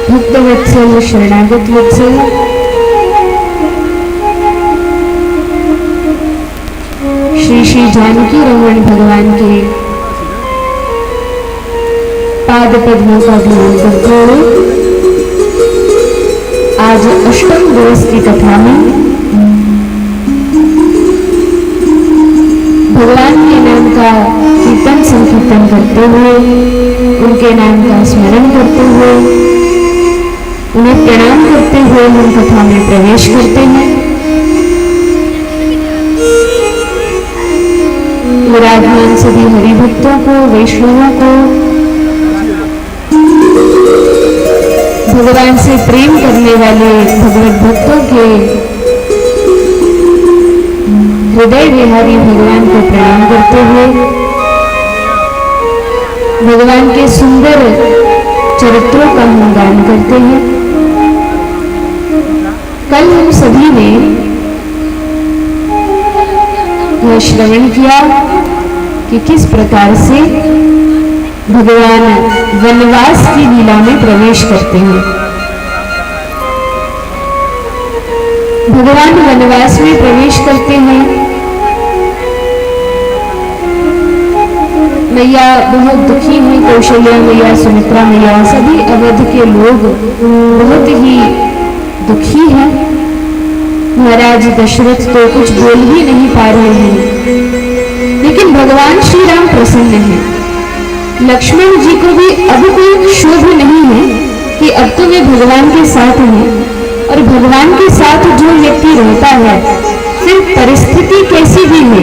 भक्तवत्सल शरणागत वत्सल श्री श्री जानकी रमण भगवान के पाद पद्मों का ध्यान करते हुए आज अष्टम दिवस की कथा में भगवान के नाम का कीर्तन संकीर्तन करते हुए उनके नाम का स्मरण करते हुए उन्हें प्रणाम करते हुए हम कथा में प्रवेश करते हैं। विराजमान सभी हरिभक्तों को, वैष्णवों को, भगवान से प्रेम करने वाले भगवत भक्तों के हृदय विहारी भगवान को प्रणाम करते हुए भगवान के सुंदर चरित्रों का हम गान करते हैं। कल हम सभी ने यह श्रवण किया कि किस प्रकार से भगवान वनवास की लीला में प्रवेश करते हैं। भगवान वनवास में प्रवेश करते हैं। मैया बहुत दुखी हुई, कौशल्या मैया, सुमित्रा मैया, सभी अवध के लोग बहुत ही दुखी हैं। महाराज दशरथ तो कुछ बोल ही नहीं पा रहे हैं, लेकिन भगवान श्री राम प्रसन्न हैं। लक्ष्मण जी को भी अब कोई क्षोभ नहीं है कि अब तो वे भगवान के साथ हैं, और भगवान के साथ जो व्यक्ति रहता है, फिर परिस्थिति कैसी भी हो,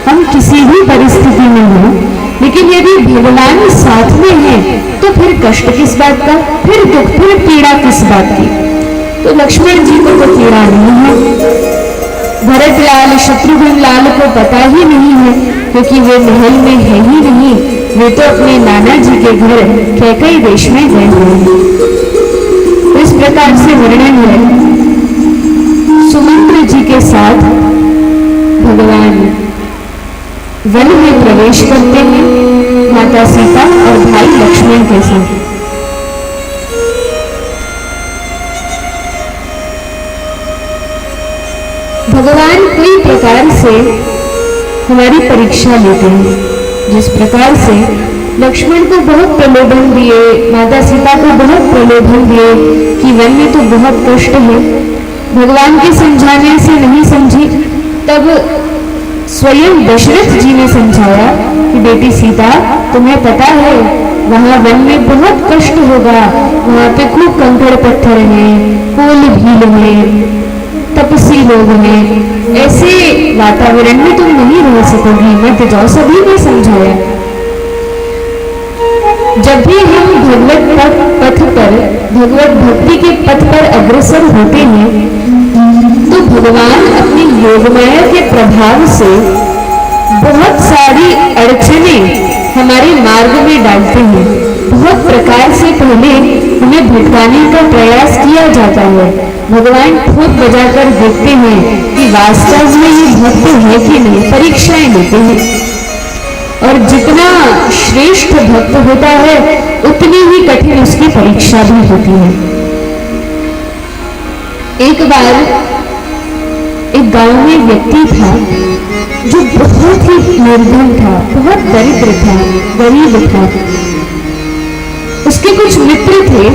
हम किसी भी परिस्थिति में हो, लेकिन यदि भगवान साथ में है तो फिर कष्ट किस बात का, फिर दुख, फिर पीड़ा किस बात की। तो लक्ष्मण जी को तो पीड़ा नहीं है, भरत लाल शत्रुघ्न लाल को पता ही नहीं है, क्योंकि वे महल में है ही नहीं, वे तो अपने नाना जी के घर कैकई देश में गए हुए हैं। इस प्रकार से वर्णन है। सुमंत्र जी के साथ भगवान वन में प्रवेश करते हैं, माता सीता और भाई लक्ष्मण के साथ। भगवान कई प्रकार से हमारी परीक्षा लेते हैं। जिस प्रकार से लक्ष्मण को बहुत प्रलोभन दिए, माता सीता को बहुत प्रलोभन दिए कि वन में तो बहुत कष्ट है, भगवान के समझाने से नहीं समझी, तब स्वयं दशरथ जी ने समझाया कि बेटी सीता, तुम्हें पता है वहां वन में बहुत कष्ट होगा, वहां पे खूब कंकड़ पत्थर हैं, कोल भील हैं, तपस्वी लोग हैं, ऐसे वातावरण में तुम नहीं रह सकोगी, मत जाओ, सभी ने समझाया। जब भी हम भगवत पथ पर, भगवत भक्ति के पथ पर अग्रसर होते हैं, तो भगवान अपनी योगमाया के प्रभाव से बहुत सारी अड़चनें हमारे मार्ग में डालते हैं। बहुत प्रकार से पहले हमें भटकाने का प्रयास किया जाता है। भगवान खुद बजाकर देखते हैं कि वास्तव में ये भक्त है कि नहीं, परीक्षाएं लेते हैं, और जितना श्रेष्ठ भक्त होता है उतनी ही कठिन उसकी परीक्षा भी होती है। एक बार एक गांव में व्यक्ति था जो बहुत ही निर्धन था, बहुत दरिद्र था, गरीब था। उसके कुछ मित्र थे,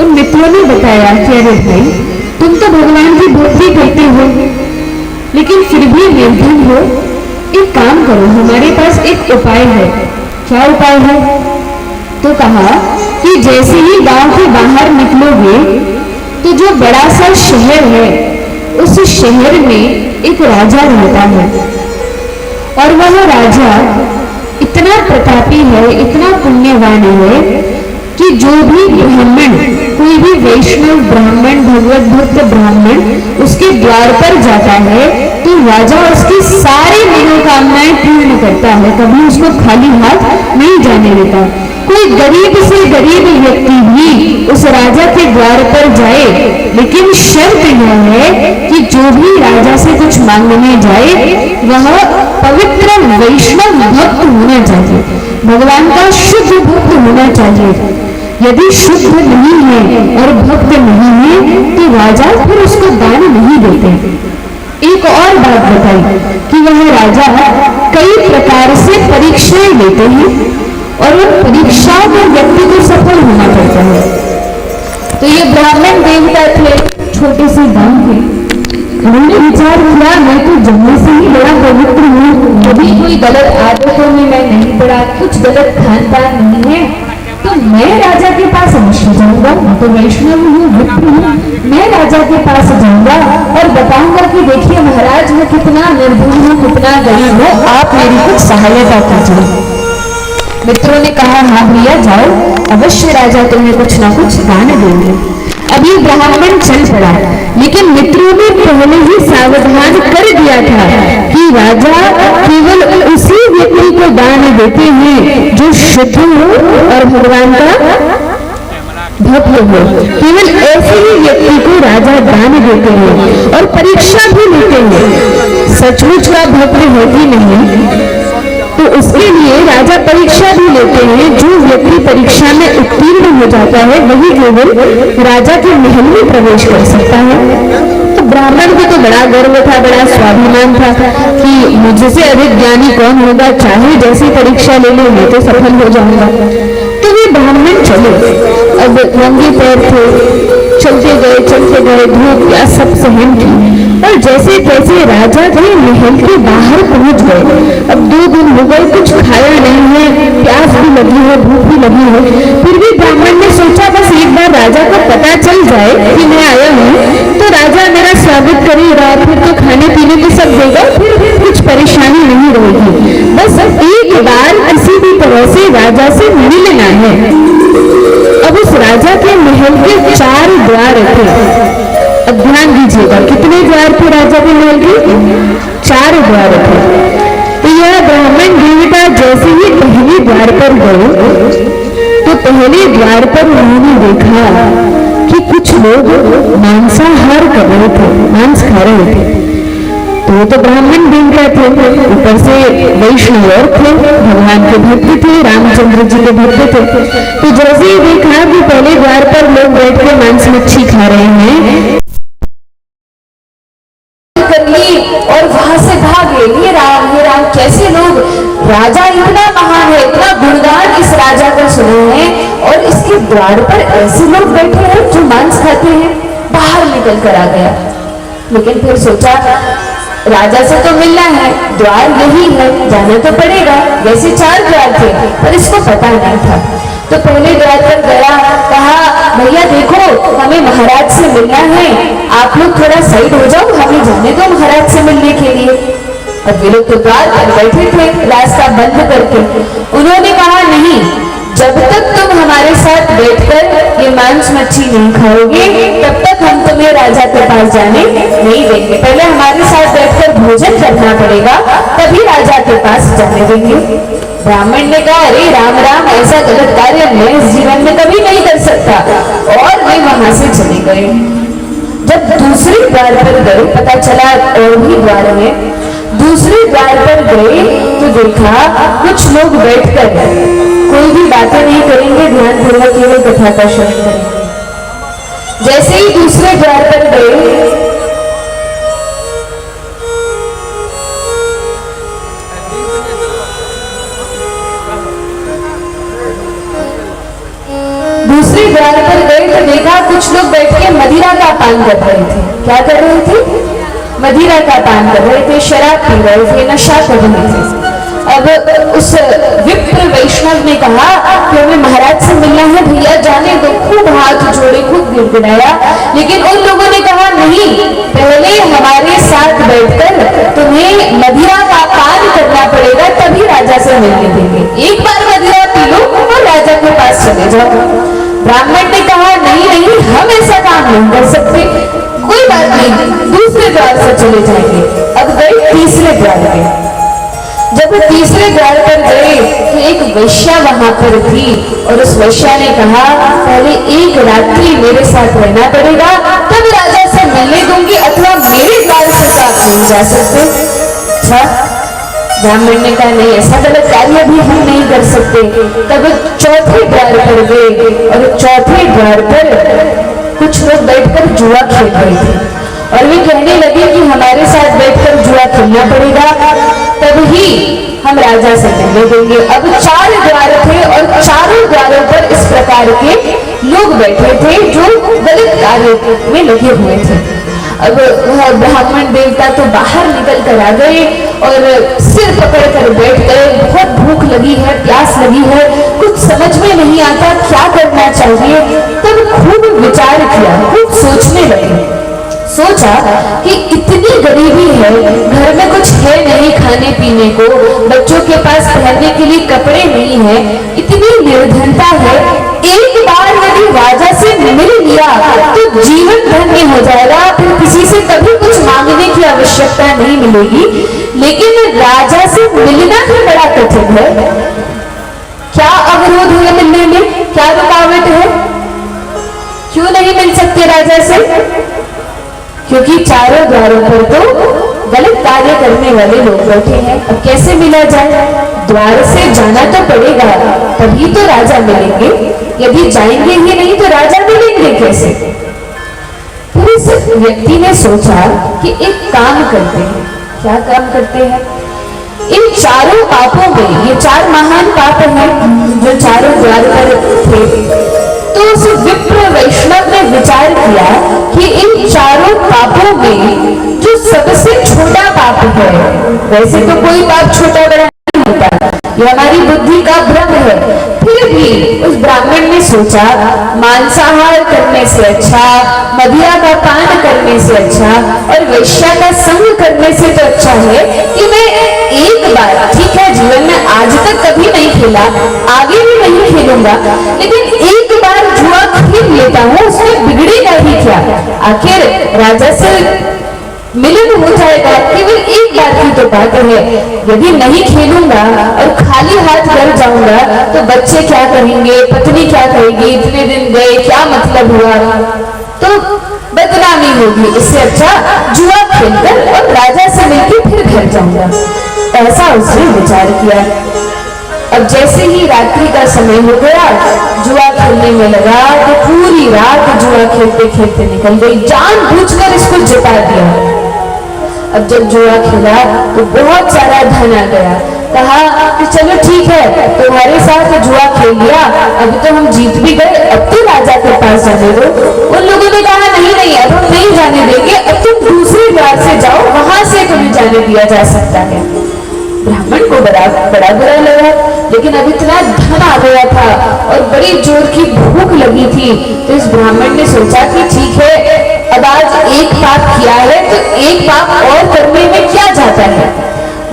उन मित्रों ने बताया कि अरे भाई, तुम तो भगवान की भक्ति करते हो, लेकिन फिर भी निर्धन हो, एक काम करो, हमारे पास एक उपाय है। क्या उपाय है? तो कहा कि जैसे ही गांव के बाहर निकलोगे तो जो बड़ा सा शहर है, उस शहर में एक राजा रहता है, और वह राजा इतना प्रतापी है, इतना पुण्यवान है कि जो भी ब्राह्मण, कोई भी वैष्णव ब्राह्मण, भगवत भक्त ब्राह्मण उसके द्वार पर जाता है तो राजा उसकी सारी मनोकामनाएं पूर्ण करता है, कभी उसको खाली हाथ नहीं जाने देता। कोई गरीब से गरीब व्यक्ति भी उस राजा के द्वार पर जाए, लेकिन शर्त यह है कि जो भी राजा से कुछ मांगने जाए वह पवित्र वैष्णव भक्त होना चाहिए, भगवान का शुद्ध भक्त होना चाहिए। यदि शुद्ध नहीं है और भक्त नहीं है तो राजा फिर उसको दान नहीं देते। एक और बात बताई कि वह राजा कई प्रकार से परीक्षाएं लेते हैं, और उन परीक्षाओं में व्यक्ति को सफल होना पड़ता है। तो ये ब्राह्मण देवता थे, छोटे से गांव के, उन्होंने विचार किया मैं तो जन्म से ही बड़ा पवित्र हूँ, कभी कोई गलत आदतों में मैं नहीं पड़ा, कुछ गलत खान पान नहीं है, तो मैं राजा के पास अवश्य जाऊंगा, मैं तो वैष्णव हूँ, भक्त हूँ, मैं राजा के पास जाऊंगा और बताऊंगा कि देखिए महाराज मैं कितना निर्भर हूँ, कितना गरीब हूँ, आप मेरी कुछ सहायता कीजिए। मित्रों ने कहा हाँ भैया जाओ, अवश्य राजा तुम्हें कुछ ना कुछ दान देंगे। अभी ब्राह्मण चल पड़ा, लेकिन मित्रों ने पहले ही सावधान कर दिया था कि राजा केवल उसी व्यक्ति को दान देते हैं जो शुद्ध हो और भगवान का भक्त हो। केवल ऐसे ही व्यक्ति को राजा दान देते हैं और परीक्षा भी लेते हैं, सचमुच का भक्त है कि नहीं, तो उसके के लिए राजा परीक्षा भी लेते हैं। जो व्यक्ति परीक्षा में उत्तीर्ण हो जाता है वही केवल राजा के महल में प्रवेश कर सकता है। तो ब्राह्मण को तो बड़ा गर्व था, बड़ा स्वाभिमान था कि मुझसे अधिक ज्ञानी कौन होगा, चाहे जैसी परीक्षा ले लो मैं तो सफल हो जाऊंगा। तो वे ब्राह्मण चले, अब नंगे पैर थे, चलते गए, धूप प्यास सब सहन की, और जैसे तैसे राजा के महल के बाहर पहुंच गए। अब 2 दिन हो गए, कुछ खाया नहीं है, प्यास भी लगी है, भूख भी लगी है। फिर भी ब्राह्मण ने सोचा बस एक बार राजा को पता चल जाए कि मैं आया हूँ तो राजा मेरा स्वागत करेगा, फिर तो खाने पीने को सब देगा, फिर कुछ परेशानी नहीं रहेगी। बस एक बार किसी भी तरह से राजा से मिलना है। अब उस राजा के महल के 4 द्वार थे। अब ध्यान दीजिएगा, कितने द्वार थे राजा के महल के? 4 द्वार थे। तो यह ब्राह्मण देवता जैसे ही पहले द्वार पर गए तो पहले द्वार पर उन्होंने देखा कि कुछ लोग मांसाहार कर रहे थे, मांस खा रहे थे। तो ब्राह्मण देवता थे, ऊपर से वैष्णव और थे, भगवान के भक्त थे, रामचंद्र जी के भक्त थे। तो जैसे ही देखा कि पहले द्वार पर लोग बैठ के मांस मच्छी खा रहे हैं, कर ली और वहां से भाग गए। ये राम कैसे लोग, राजा इतना महान है, इतना गुणगान इस राजा का सुने हैं और इसके द्वार पर ऐसे लोग बैठे हैं जो मांस खाते हैं। बाहर निकल कर आ गया, लेकिन फिर सोचा राजा से तो मिलना है, द्वार यही है, जाना तो पड़ेगा। वैसे 4 द्वार थे पर इसको पता नहीं था। तो पहले द्वार पर गया, कहा भैया देखो हमें महाराज से मिलना है, आप लोग थोड़ा साइड हो जाओ, हमें जाने दो महाराज से मिलने के लिए। अब वे लोग तो द्वार पर बैठे थे रास्ता बंद करके। उन्होंने कहा नहीं, जब तक तुम हमारे साथ बैठकर ये मांस मच्छी नहीं खाओगे तब तक हम तुम्हें राजा के पास जाने नहीं देंगे। पहले हमारे साथ बैठकर भोजन करना पड़ेगा, तभी राजा के पास जाने देंगे। ब्राह्मण ने कहा अरे राम राम, ऐसा गलत कार्य मैं इस जीवन में कभी नहीं कर सकता, और वे वहां से चले गए। जब दूसरे द्वार पर गए, पता चला और भी द्वार में, दूसरे द्वार पर गए तो देखा कुछ लोग बैठकर कोई भी बातें नहीं करेंगे, ध्यानपूर्वक केवल कथा का श्रवण करेंगे। जैसे ही दूसरे द्वार पर गए, दूसरे द्वार पर गए तो देखा कुछ लोग बैठ के मदिरा का पान कर रहे थे। क्या कर रहे थे? मदिरा का पान कर रहे थे, शराब पी रहे थे, नशा कर रहे थे। अब उस विप्र वैष्णव ने कहा कि हमें महाराज से मिलना है, भैया जाने दो। खूब हाथ जोड़े, खूब गिड़गिड़ाया, लेकिन उन लोगों ने कहा नहीं, पहले हमारे साथ बैठकर तुम्हें मदिरा का पान करना पड़ेगा, तभी राजा से मिलने देंगे। एक बार मदिरा पी लो और राजा के पास चले जाओ। ब्राह्मण ने कहा नहीं नहीं, हम ऐसा काम नहीं कर सकते, कोई बात नहीं, दूसरे द्वार से चले जाएंगे। अब गए तीसरे द्वार पे। जब वो तीसरे द्वार पर गए तो एक वैश्या वहां पर थी, और उस वैश्या ने कहा पहले एक रात्रि मेरे साथ रहना पड़ेगा, तब राजा से मिलने दूंगी, अथवा मेरे द्वार से तो आप नहीं जा सकते। अच्छा, ब्राह्मण ने कहा नहीं, ऐसा गलत कार्य भी हम नहीं कर सकते। तब चौथे द्वार पर गए, और चौथे द्वार पर कुछ लोग बैठकर जुआ खेल रहे थे, और वे कहने लगे कि हमारे साथ बैठकर जुआ खेलना पड़ेगा, तब ही हम राजा से मिलने देंगे। अब 4 द्वार थे और चारों द्वारों पर इस प्रकार के लोग बैठे थे जो गलत कार्य में लगे हुए थे। अब ब्राह्मण देवता तो बाहर निकल कर आ गए और सिर पकड़ कर बैठ गए। बहुत भूख लगी है, प्यास लगी है, कुछ समझ में नहीं आता क्या करना चाहिए। तब खूब विचार किया, खूब सोचने लगे। सोचा कि इतनी गरीबी है, घर में कुछ है नहीं खाने पीने को, बच्चों के पास पहनने के लिए कपड़े नहीं है, इतनी निर्धनता है, एक बार यदि राजा से मिल लिया तो जीवन धन्य हो जाएगा, फिर किसी से कभी कुछ मांगने की आवश्यकता नहीं मिलेगी। लेकिन राजा से मिलना भी बड़ा कठिन है। क्या अवरोध है मिलने में, क्या रुकावट है? क्यों नहीं मिल सकते राजा से? क्योंकि चारों द्वारों पर तो गलत कार्य करने वाले लोग बैठे हैं। अब कैसे मिला जाए? द्वार से जाना तो पड़ेगा, तभी तो राजा मिलेंगे। यदि जाएंगे ही नहीं तो राजा मिलेंगे कैसे? फिर इस व्यक्ति ने सोचा कि एक काम करते हैं। क्या काम करते हैं? इन चारों पापों में, ये चार महान पाप हैं जो चारों द्वार पर थे, तो उस विप्र वैष्णव ने विचार किया कि इन चारों पापों में जो सबसे छोटा पाप है, वैसे तो कोई पाप छोटा बड़ा नहीं होता, ये हमारी बुद्धि का भ्रम है, फिर भी उस ब्राह्मण ने सोचा मांसाहार करने से अच्छा, मदिरा का पान करने से अच्छा और वेश्या का संग करने से तो अच्छा है कि मैं एक बार, ठीक है जीवन में आज तक कभी नहीं खेला, आगे भी नहीं खेलूंगा, लेकिन एक बार जुआ खेल लेता हूँ, उसमें बिगड़ेगा ही क्या? आखिर राजा से मिलन हो जाएगा, केवल एक बार की तो बात है। यदि नहीं खेलूंगा और खाली हाथ घर जाऊंगा तो बच्चे क्या कहेंगे, पत्नी क्या कहेगी, इतने दिन गए क्या मतलब हुआ, तो बदनामी होगी। इससे अच्छा जुआ खेलकर और राजा से मिलकर फिर घर जाऊंगा, ऐसा उसने विचार किया। अब जैसे ही रात्रि का समय हो गया, जुआ खेलने में लगा तो पूरी रात जुआ खेलते खेलते निकल गई, जानबूझकर इसको जिता दिया। अब जब जुआ खेला तो बहुत सारा धन आ गया, कहा कि चलो ठीक है तुम्हारे साथ जुआ खेल लिया, अभी तो हम जीत भी गए, अब तो राजा के पास जाने दो। उन लोगों ने कहा नहीं नहीं अब हम नहीं जाने देंगे, अब तुम दूसरे द्वार से जाओ, वहां से तुम्हें जाने दिया जा सकता है। ब्राह्मण को बड़ा बुरा लगा, लेकिन अब इतना धन आ गया था और बड़ी जोर की भूख लगी थी, तो इस ब्राह्मण ने सोचा कि ठीक है अब आज एक पाप किया है तो एक पाप और करने में क्या जाता है।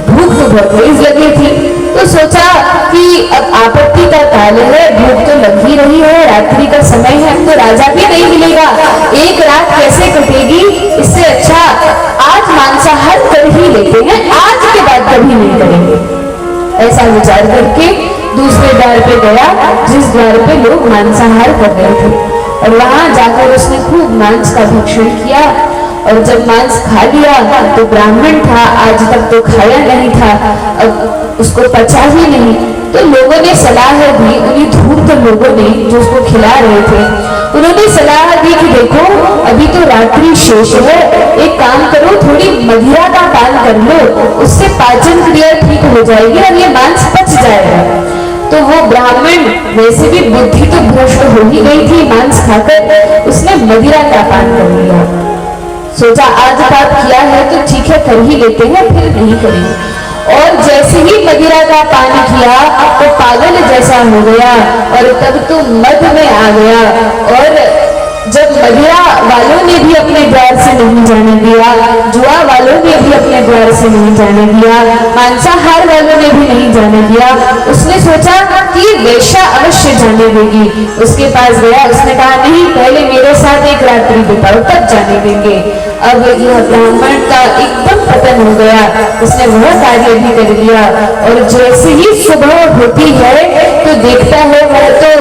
भूख तो बहुत तेज लगी थी, तो सोचा कि अब आपत्ति का काल है, भूख तो लग ही रही है, रात्रि का समय है, अब तो राजा भी नहीं मिलेगा, एक रात कैसे कटेगी, इससे अच्छा आज मांसाहार कर ही लेते हैं, आज के बाद कभी नहीं करेंगे। ऐसा विचार करके दूसरे द्वार पे गया जिस द्वार पे लोग मांसाहार कर रहे थे, और वहां जाकर उसने खूब मांस का भक्षण किया। और जब मांस खा लिया तो ब्राह्मण था, आज तक तो खाया नहीं था, अब उसको पचा ही नहीं, तो लोगों ने सलाह दी, उन्हीं धूर्त लोगों ने जो उसको खिला रहे थे, उन्होंने सलाह दी कि देखो अभी तो रात्रि शेष है, एक काम करो थोड़ी मदिरा का पान कर लो, उससे पाचन क्रिया ठीक हो जाएगी और ये मांस पच जाएगा। तो वो ब्राह्मण वैसे भी बुद्धि तो भ्रष्ट हो ही गई थी मांस खाकर, उसने मदिरा का पान कर लिया। सोचा आज पाप किया है तो ठीक है कर ही लेते हैं, फिर नहीं करेंगे। और जैसे ही मदिरा का पान किया तो पागल जैसा हो गया और तब तो मद में आ गया। और जब मदिरा वालों ने भी अपने द्वार से नहीं जाने दिया, जुआ वालों ने भी अपने द्वार से नहीं जाने दिया, मांसाहार वालों ने भी नहीं जाने दिया, उसने सोचा कि वेश्या अवश्य जाने देगी। उसके पास गया, उसने कहा नहीं पहले मेरे साथ एक रात्रि बिताओ तब जाने देंगे। अब यह ब्राह्मण का एकदम पतन हो गया, उसने वह कार्य भी कर लिया। और जैसे ही सुबह होती है तो देखता है वह तो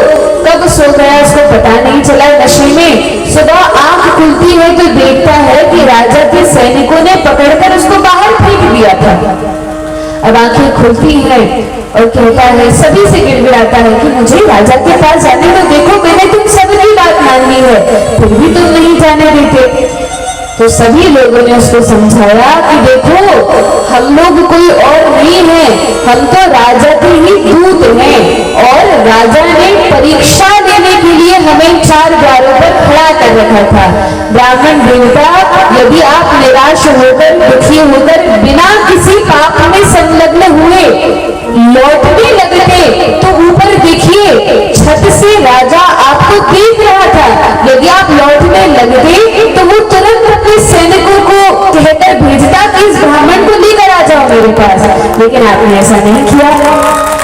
कब सो गया उसको पता नहीं चला, नशे में। सुबह आंख खुलती है तो देखता है कि राजा के सैनिकों ने पकड़कर उसको बाहर फेंक दिया था। अब आंखें खुलती है और कहता है, सभी से गिड़गिड़ाता है कि मुझे राजा के पास जाने दो, देखो मैंने तुम सबकी बात मान ली है फिर भी तुम नहीं जाने देते। तो सभी लोगों ने उसको समझाया कि देखो हम लोग कोई और नहीं है, हम तो राजा के ही दूत हैं और राजा ने परीक्षा देने के लिए हमें 4 द्वारों पर खड़ा कर रखा था। ब्राह्मण देवता यदि आप निराश होकर दुखी होकर बिना किसी पाप में संलग्न हुए लौटने लगते तो ऊपर देखिए छत से राजा आपको देख रहा था, यदि आप लौटने लगते तो वो तुरंत अपने सैनिकों को कहकर भेजता कि इस ब्राह्मण को लेकर आ जाओ मेरे पास, लेकिन आपने ऐसा नहीं किया।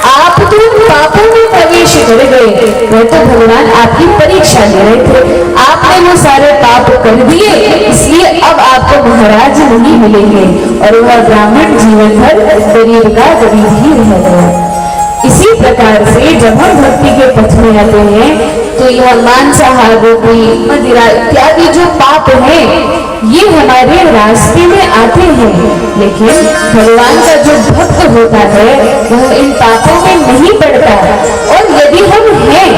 आप तो पापों में प्रवेश कर गए, वह तो भगवान आपकी परीक्षा ले रहे थे, आपने वो सारे पाप कर दिए, इसलिए अब आपको महाराज नहीं मिलेंगे। और वह ब्राह्मण जीवन भर गरीब का गरीब ही रह गया। इसी प्रकार से जब हम भक्ति के पथ में आते हैं तो यह मांसाहार, रोटी, मदिरा इत्यादि जो पाप हैं ये हमारे रास्ते में आते हैं, लेकिन भगवान का जो भक्त होता है वह इन पापों में नहीं पड़ता। और यदि हम हैं,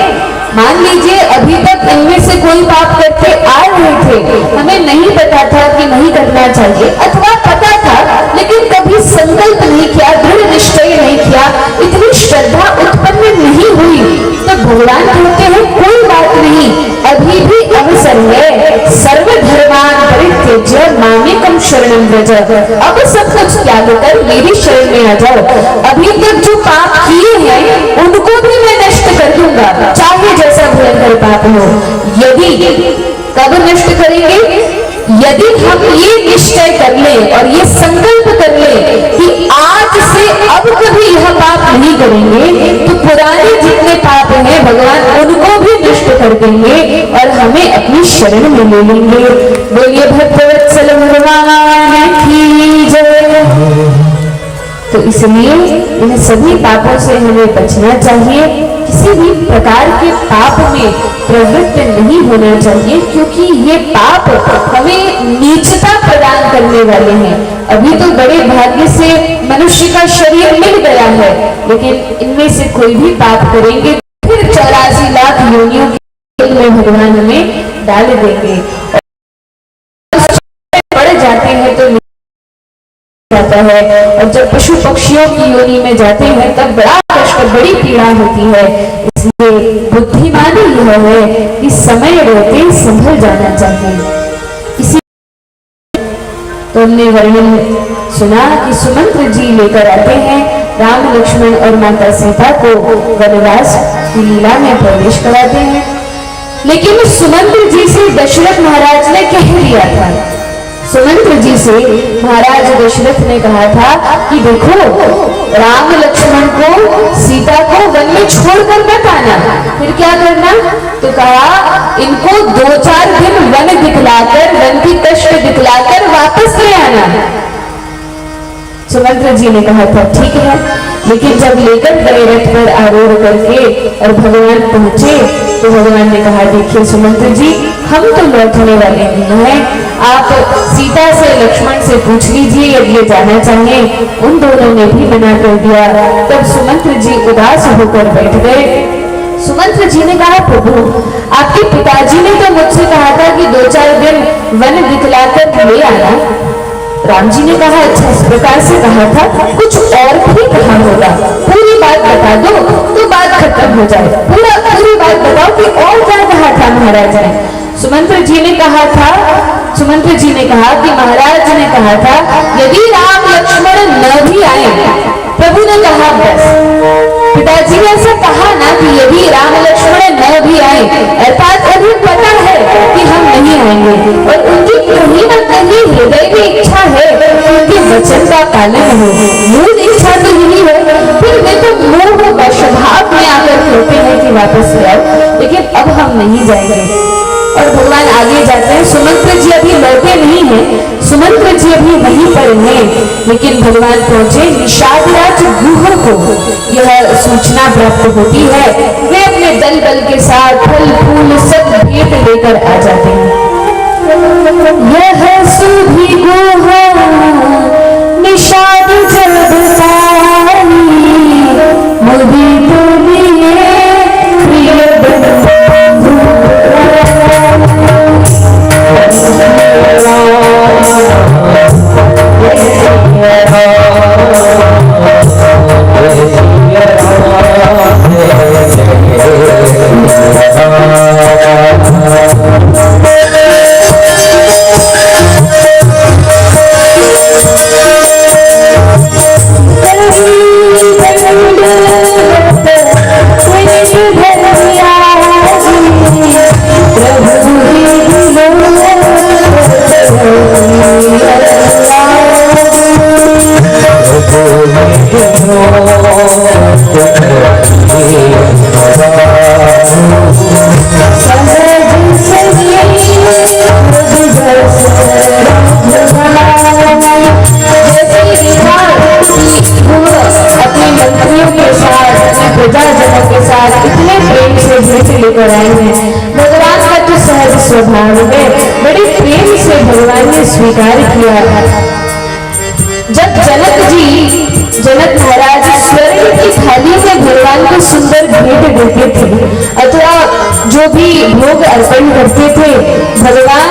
मान लीजिए अभी तक इनमें से कोई पाप करते आ रहे थे, हमें नहीं पता था कि नहीं करना चाहिए, अथवा पता था लेकिन कभी संकल्प नहीं किया, दृढ़ निश्चय नहीं किया, इतनी श्रद्धा उत्पन्न नहीं हुई, तो भगवान कहते हैं कोई बात नहीं, अभी भी अवसर है। सर्वधर्मान परित्यज्य मामेकम शरणं व्रज, अब सब कुछ त्याग कर मेरी शरण में आ जाओ। अभी तक जो पाप किए हैं उनको भी मैं नष्ट कर दूंगा, चाहे जैसा भयंकर पाप हो। यदि कब नष्ट करेंगे? यदि हम ये निश्चय कर ले और ये संकल्प कर ले कि आज से अब कभी यह पाप नहीं करेंगे, तो पुराने जितने पाप हैं भगवान उनको भी नष्ट कर देंगे और हमें अपनी शरण में ले लेंगे। बोलिए भक्तवत्सल भगवान की जय। तो इसलिए इन सभी पापों से हमें बचना चाहिए, किसी भी प्रकार के पाप में प्रवृत्त नहीं होना चाहिए, क्योंकि ये पाप हमें नीचता प्रदान करने वाले हैं। अभी तो बड़े भाग्य से मनुष्य का शरीर मिल गया है, लेकिन इनमें से कोई भी पाप करेंगे फिर 84 लाख योनियों के में भगवान हमें डाल देंगे। बढ़ जाते हैं तो जाता है, और जब पशु पक्षियों की योनि में जाते हैं तब बड़ा कष्ट, बड़ी पीड़ा होती है। इसलिए बुद्धिमानी यह है कि समय रहते संभल जाना चाहिए। इसी तो हमने वर्णन सुना कि सुमंत्र जी लेकर आते हैं राम लक्ष्मण और माता सीता को वनवास की लीला में प्रवेश कराते हैं, लेकिन सुमंत्र जी से दशरथ महाराज ने कह दिया था, सुमंत्र जी से महाराज दशरथ ने कहा था कि देखो राम लक्ष्मण को सीता को वन में छोड़कर मत आना, फिर क्या करना? तो कहा इनको 2-4 दिन वन दिखलाकर, वन की कष्ट दिखलाकर वापस ले आना। सुमंत्र जी ने कहा था ठीक है, लेकिन जब लेकर गए रथ पर आरोह करके और भगवान पहुंचे तो भगवान ने कहा देखिए सुमंत्र जी, हम तो लौटने वाले नहीं हैं, आप सीता से लक्ष्मण से पूछ लीजिए यदि ये जाना चाहिए। उन दोनों ने भी मना कर दिया। तब सुमंत्र जी उदास होकर बैठ गए। सुमंत्र जी ने कहा प्रभु, आपके पिताजी ने तो मुझसे कहा था कि 2-4 दिन वन दिखलाकर ले आना। राम जी ने कहा अच्छा, इस प्रकार से कहा था, कुछ और भी कहा होगा, पूरी बात बता दो तो बात खत्म हो जाए, पूरी बात बताओ कि और क्या कहा था महाराज ने। सुमंत्र जी ने कहा कि महाराज ने कहा था यदि राम लक्ष्मण न भी आए, प्रभु ने कहा बस, पिताजी ने ऐसा कहा ना कि यदि राम लक्ष्मण न भी आए, अर्थात उन्हें पता है कि हम नहीं आएंगे और उनकी कहीं न कहीं हृदय में इच्छा है कि उनके वचन का पालन हो, मूल इच्छा तो यही है, फिर वे तो मोह वशभाव में आकर कहते हैं कि वापस ले आओ, लेकिन अब हम नहीं जाएंगे। और भगवान आगे जाते हैं, सुमंत्र जी अभी लौटे नहीं हैं, सुमंत्र जी अभी वहीं पर हैं, लेकिन भगवान पहुंचे निषादराज गुह को यह सूचना प्राप्त होती है, वे अपने दल बल के साथ फल फूल सब भेंट लेकर आ जाते हैं। यह सुधी गुह निषाद जब सारी मुदित लिए प्रिय प्रजाजनों के साथ इतने प्रेम से भेंट लेकर आए हैं किया। जब जनक महाराज स्वर्ण की थाली में भगवान को सुंदर भेंट देते थे अथवा जो भी भोग अर्पण करते थे, भगवान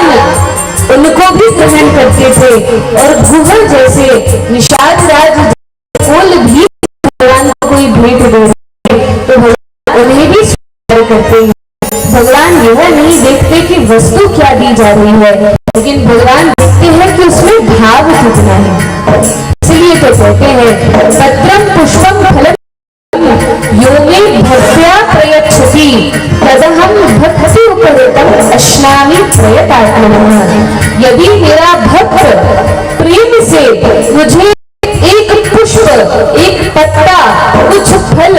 उनको भी ग्रहण करते थे और गुह जैसे निषाद राज फूल भी भगवान को कोई भेंट दे तो भगवान उन्हें भी स्वीकार करते हैं। भगवान यह नहीं देखते कि वस्तु क्या दी जा रही है, लेकिन भगवान देखते हैं कि उसमें भाव कितना है। इसलिए तो कहते हैं पत्रम पुष्पम फलम यो मे भक्त्या प्रयच्छति तदहं भक्ति उपरतम अश्नामि प्रयतात्मनः। यदि मेरा भक्त प्रेम से मुझे एक पुष्प, एक पत्ता, कुछ फल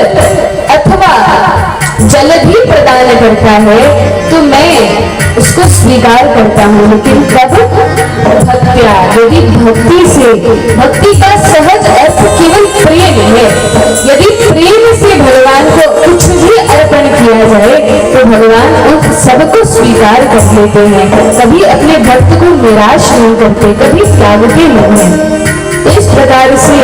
अथवा जल भी प्रदान करता है तो मैं उसको स्वीकार करता हूँ, लेकिन कब? भक्त्या, यदि भक्ति से, भक्ति का सहज अर्थ केवल प्रेम है। यदि प्रेम से भगवान को कुछ भी अर्पण किया जाए तो भगवान उन सबको स्वीकार कर लेते हैं, कभी अपने भक्त को निराश नहीं करते, कभी त्यागते नहीं हैं। इस प्रकार से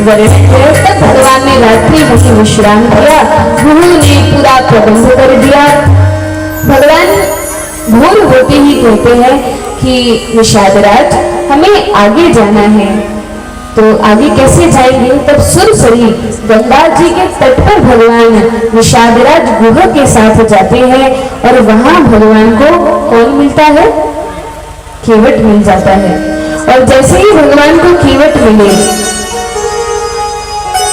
वर्णन है। तब भगवान ने रात्रि वहीं विश्राम किया, गुरु ने पूरा प्रबंध कर दिया। भगवान भोर होते ही कहते हैं कि निषादराज हमें आगे जाना है। तो आगे कैसे जाएंगे? तब सुरसरी गंगा जी के तट पर भगवान निषादराज गुह के साथ जाते हैं और वहां भगवान को कौन मिलता है? केवट मिल जाता है। और जैसे ही भगवान को केवट मिले,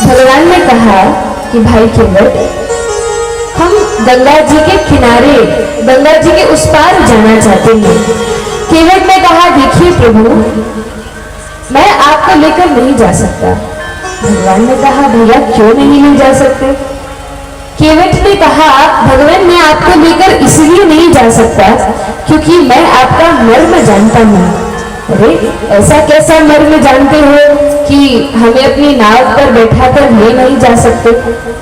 भगवान ने कहा कि भाई केवट, हम गंगा जी के किनारे, गंगा जी के उस पार जाना चाहते हैं। केवट ने कहा देखिए प्रभु, मैं आपको लेकर नहीं जा सकता। भगवान ने कहा भैया क्यों नहीं ले जा सकते? केवट ने कहा भगवान मैं आपको लेकर इसलिए नहीं जा सकता क्योंकि मैं आपका मर्म जानता हूं। अरे ऐसा कैसा मर्म जानते हो कि हमें अपनी नाव पर बैठा कर ले नहीं जा सकते?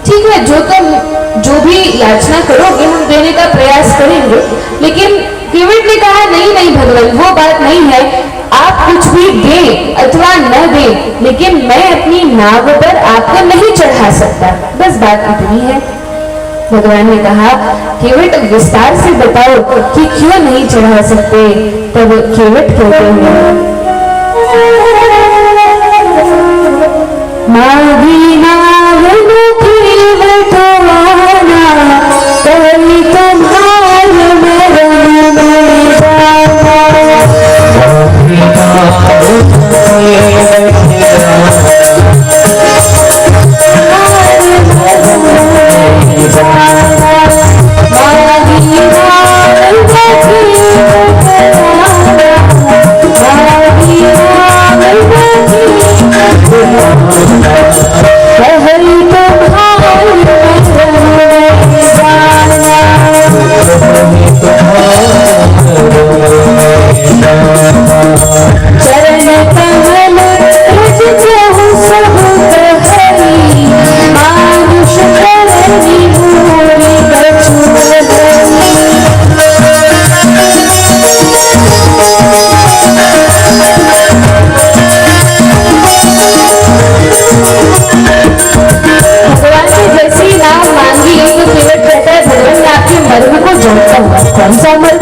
ठीक है, जो तुम जो भी याचना करोगे हम देने का प्रयास करेंगे। लेकिन केवट ने कहा नहीं नहीं भगवान, वो बात नहीं है, आप कुछ भी दे अथवा न दे, लेकिन मैं अपनी नाव पर आपको नहीं चढ़ा सकता, बस बात इतनी है। भगवान ने कहा केवट विस्तार से बताओ कि क्यों नहीं चढ़ा सकते? तब केवट कहते हैं माधी नाव केवट वाना कभी तुम्हार मरम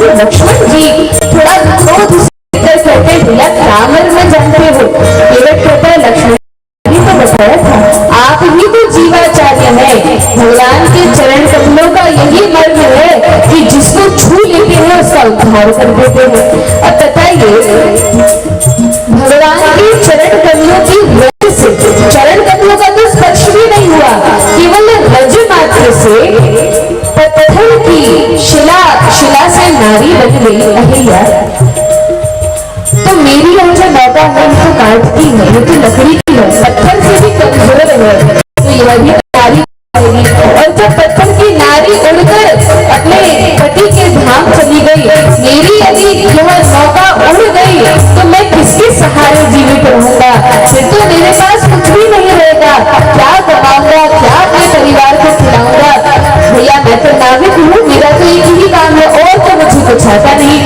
में लक्ष्मण जी थोड़ा क्रोध कहते हैं भैया क्या मर्म जानते हो? केवट कहता है लक्ष्मण जी तो बताया था, आप ही तो जीवाचार्य है। भगवान के चरण कमलों का यही मर्म है कि जिसको छू लेते हैं उसका उद्धार कर देते हैं। अब बताइए भगवान के चरण कमलों की रज से, चरण कमलों का तो स्पर्श भी नहीं हुआ, केवल रज मात्र से पत्थर की शिला से नारी बन गई अहिल्या। तो मेरी यह जो नौका है तो काटती है, ये तो लकड़ी की है, पत्थर से भी कमजोर है, तो यह भी नारी बनेगी। और जब पत्थर की नारी उड़कर अपने पति के धाम चली गई, मेरी यदि यह नौका उड़ गई तो मैं किसके सहारे जीवित रहूंगा? फिर तो मेरे पास कुछ भी नहीं रहेगा, क्या कमाऊंगा, क्या अपने परिवार को खिलाऊंगा? भैया मैं तो नाविक हूँ, मेरा तो एक ही काम है और तो मुझे कुछ आता नहीं।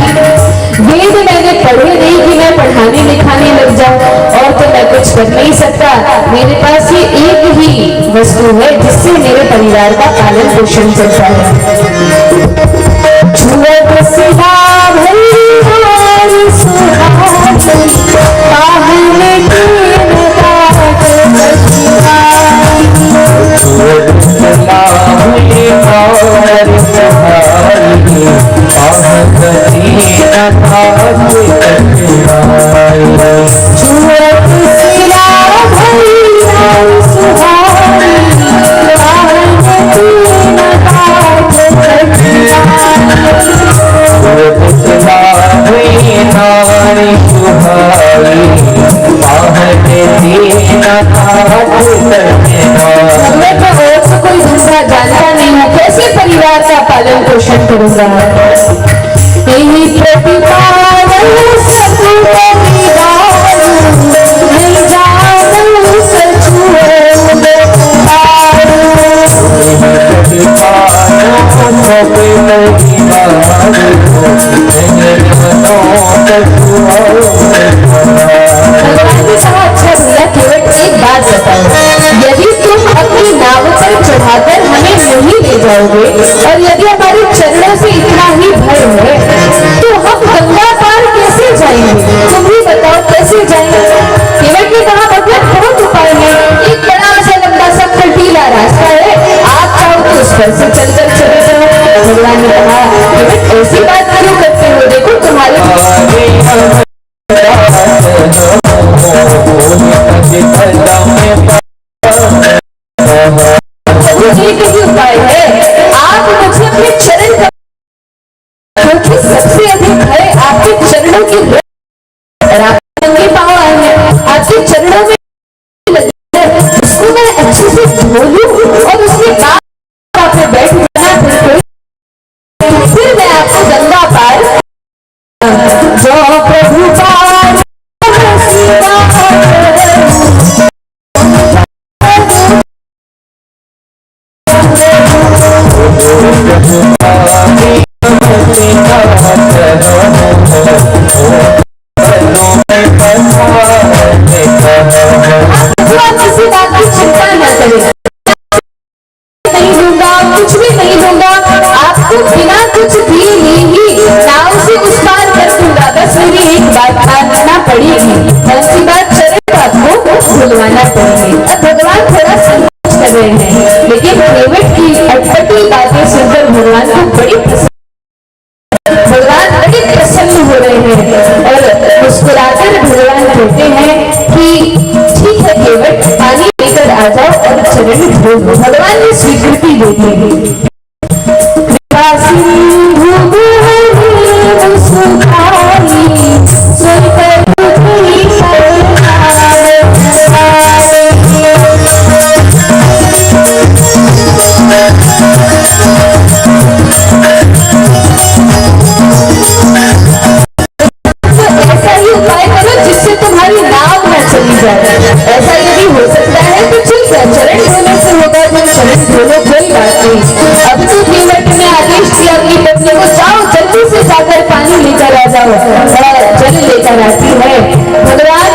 वेद मैंने पढ़े नहीं कि मैं पढ़ाने लिखाने मेरे परिवार का पालन पोषण चलता है। पालन पोषण करूंगा। यही प्रतिपालन यदि तुम अपनी नाव पर चढ़ाकर हमें नहीं ले जाओगे और यदि हमारे चरणों से इतना ही भय है तो हम गंगा पार कैसे जाएंगे? तुम ही बताओ कैसे जाएंगे? केवट ने कहा भगवान बहुत उपाय है, एक बड़ा सा लंबा सा कटीला रास्ता है, आप चाहो तो उस पर से चलकर चले जाओ। भगवान ने कहा केवट ऐसी बात क्यों करते हो? देखो तुम्हारे उपाय है, आप मुझे अपने चरण क्योंकि सबसे अधिक है आपके चरणों की और आप नंगे पाँव आए हैं, आपके चरणों में उसको मैं अच्छे से धो लूं और उसके बाद आप बैठ जाना, फिर मैं आपको गंगा पार जो प्रभु पार किसी बात की चिंता न करें, नहीं दूंगा, कुछ भी नहीं दूंगा, आपको बिना कुछ दिए ही नाव से उस पार कर दूंगा, बस मेरी एक बात मानना पड़ेगी, ऐसी बात चरण आपको भुलवाना पड़ेगी। अब भगवान थोड़ा संकोच कर रहे हैं, लेकिन केवट की अटपटी बातें सुनकर भगवान को भगवान बड़े प्रसन्न हो रहे हैं और मुस्कुराकर भगवान कहते हैं कि ठीक है केवट, पानी लेकर आ जाओ और चरण धो। भगवान ने स्वीकृति दे दी। ऐसा यदि हो सकता है तो ठीक है, चरण धोने से होगा तो चरण धोने कोई बात नहीं। अब तो केवट ने आदेश दिया अपनी पत्नी को, जाओ जल्दी से जाकर पानी लेकर आ जाओ, जल लेकर आती है। भगवान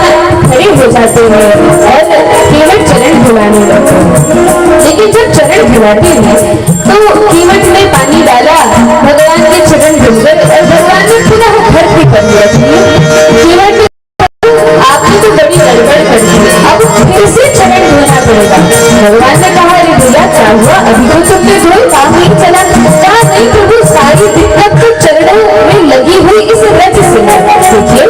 खड़े हो जाते हैं और केवट चरण धुलाने लगते हैं, लेकिन जब चरण धुलाते हैं तो केवट ने पानी डाला, भगवान के चरण धुल गए और भगवान ने पुनः धरती पर केवट आपने तो बड़ी गड़बड़ कर दी, अब फिर से चरण धोना पड़ेगा। भगवान ने कहा अरे भैया क्या हुआ, अभी तो तुमने धोई, काम नहीं चला? कहा नहीं प्रभु, सारी दिक्कत तो चरणों में लगी हुई इस रज से है। देखिए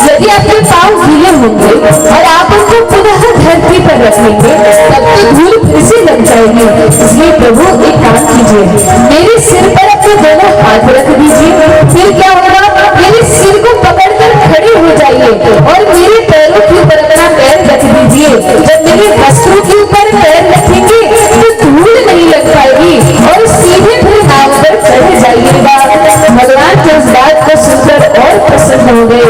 यदि आपके पाँव गीले होंगे और आप उनको पुनः धरती पर रखेंगे तब तो धूल फिर से लग जाएगी, इसलिए प्रभु एक काम कीजिए, मेरे सिर पर अपने दोनों हाथ रख दीजिए, फिर क्या होगा, मेरे सिर को पकड़कर खड़े हो जाइए और मेरे पैरों के ऊपर अपना पैर रख दीजिए। जब मेरे वस्त्रों के ऊपर पैर रखेंगे तो धूल नहीं लग पाएगी और सीधे फिर नाव पर चढ़ जाइएगा। भगवान के इस बात को सुनकर और प्रसन्न हो गए,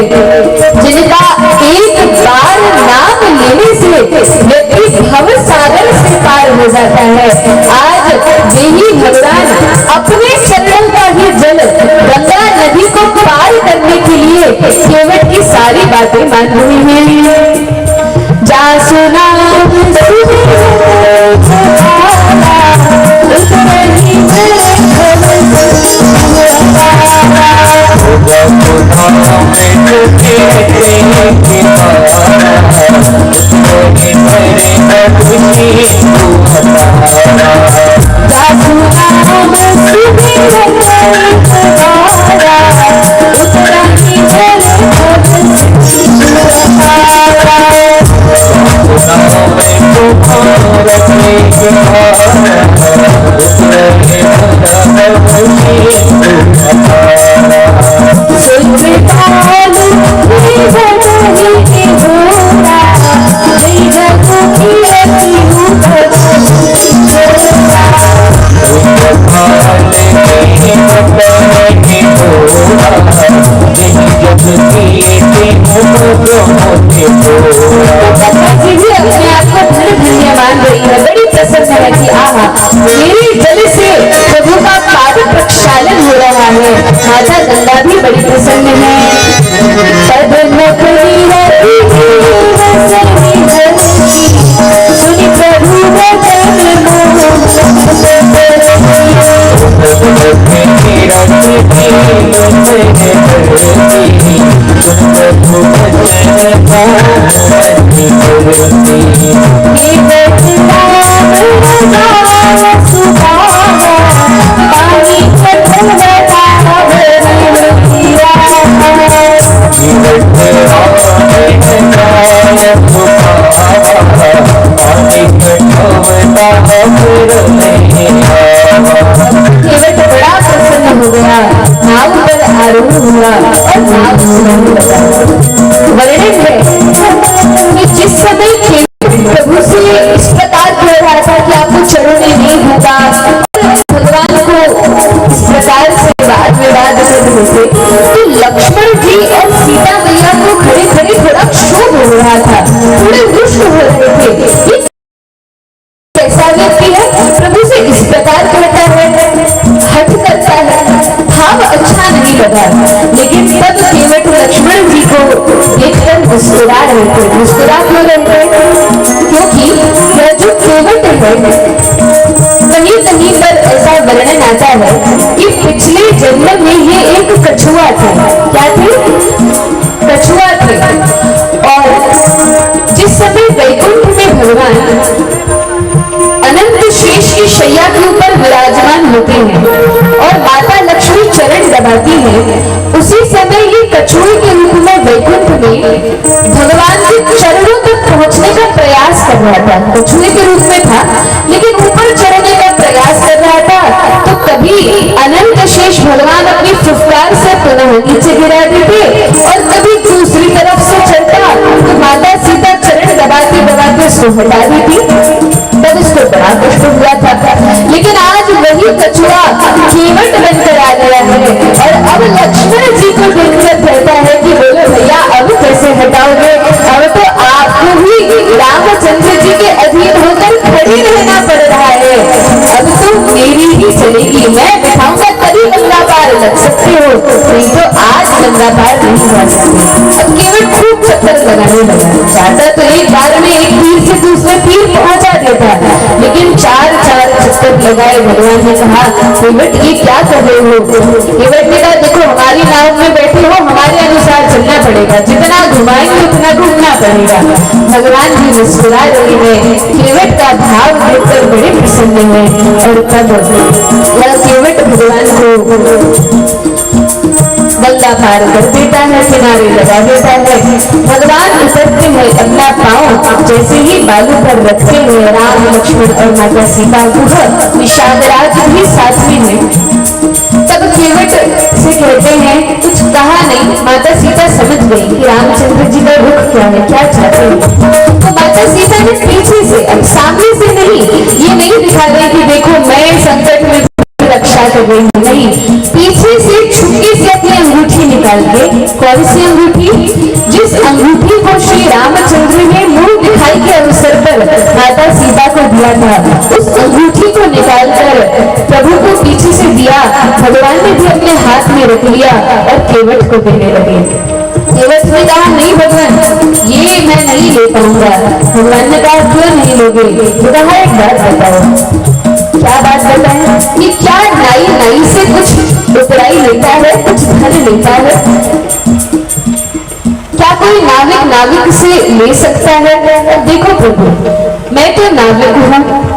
जिनका एक बार नाम लेने से व्यक्ति भव सागर से पार हो जाता है। आज यही भगवान अपने चरणों का ही जल गंगा नदी को पार करने के लिए केवट की सारी बातें मान रही हैं। जा सुना मेरे जल से प्रभु का पाद प्रक्षालन हो रहा है। माता गंगा भी बड़ी प्रसन्न है। सुनी प्रभु बड़ा प्रसन्न हो गया, नाव पर आरूढ़ हुआ और नाव वर्णन है कि जिस समय प्रभु से इस प्रकार कह रहा था कि आपको चरणों में नहीं होगा, भगवान को इस प्रकार से वाद विवाद कर रहे थे, तो लक्ष्मण जी और सीता मैया को खड़े खड़े थोड़ा क्षोभ हो रहा था, थोड़े रुष्ट हो रहे थे। कैसा व्यक्ति है, प्रभु से इस प्रकार कहता है, हठ करता है, भाव अच्छा नहीं लगा। लेकिन तब केवट लक्ष्मण जी को देखकर मुस्कुरा रहे थे। मुस्कुरा क्यों रहे थे? क्योंकि यह जो केवट है, कहीं कहीं पर ऐसा वर्णन आता है कि पिछले जन्म में ये एक कछुआ थे। क्या थे? कछुआ थे। और जिस समय वैकुंठ में भगवान अनंत शेष की शैया के ऊपर विराजमान होते हैं और माता लक्ष्मी चरण दबाती है, उसी समय ये कछुए के रूप में वैकुंठ में भगवान के चरणों तक पहुंचने का प्रयास कर रहा था। कछुए के रूप में था, लेकिन ऊपर चढ़ने का प्रयास कर रहा था। तो कभी अनंत शेष भगवान अपनी फुफकार से पुनः नीचे गिरा देते और कभी दूसरी तरफ से चढ़ता, तो माता सीता चरण दबाते दबाते उसको हटा देती। तब इसको बड़ा कष्ट हुआ था। लेकिन आज वही कछुआ केवट बनकर आ गया है और अब लक्ष्मण जी को देखकर कहता है कि बोलो भैया अब कैसे हटाओगे? अब तो आपको ही रामचंद्र जी के अधीन होकर खड़ी रहना पड़ रहा है। अब तो मेरी ही चलेगी, मैं बिठाऊंगा तभी गंगा पार लग सकते हो, नहीं तो आज गंगा पार नहीं जा सकते। अब केवट खूब चक्कर लगाने लगा। चाहता तो एक बार में एक तीर से दूसरे तीर पहुंचा देता, लेकिन चार चार चक्कर लगाए। भगवान ने कहा, केवट ये क्या कर रहे हो? केवट ने कहा, देखो हमारी नाव में बैठे हो, हमारे अनुसार चलना पड़ेगा, जितना घुमाएंगे उतना घूमना पड़ेगा। भगवान भी मुस्कुरा रहे हैं। केवट का भाव देखकर बड़े प्रसन्न है। और तब केवट भगवान को गंगा पार कर देता है, किनारे लगा देता है। भगवान उतरते हैं, अपना पांव जैसे ही बालू पर रखते हैं, राम लक्ष्मण और माता सीता वह निषादराज भी साथ में है। तब केवट से कहते हैं, कुछ कहा नहीं। माता सीता समझ गई कि रामचंद्र जी का रुख क्या है, क्या चाहते हैं। तो माता सीता ने पीछे से, अब सामने से नहीं, ये नहीं दिखा रही कि देखो मैं संकट में रक्षा कर रही हूँ, नहीं, पीछे से छुपके से अपनी अंगूठी निकाल के, कौन सी अंगूठी? जिस अंगूठी को श्री रामचंद्र ने मुंह दिखाई के अवसर पर माता सीता को दिया था, उस अंगूठी को निकालकर प्रभु को पीछे से दिया। भगवान ने भी अपने हाथ में रख लिया और केवट को देने लगे। केवट ने कहा, नहीं भगवान, ये मैं नहीं ले पाऊंगा। भगवान ने कहा, क्यों नहीं लोगे? तो कहा, एक बात बताओ। क्या बात बताएं? कि क्या नाई नाई से कुछ उपराई लेता है, कुछ धन लेता है? क्या कोई नाविक नाविक से ले सकता है? देखो प्रभु, मैं तो नाविक हूँ,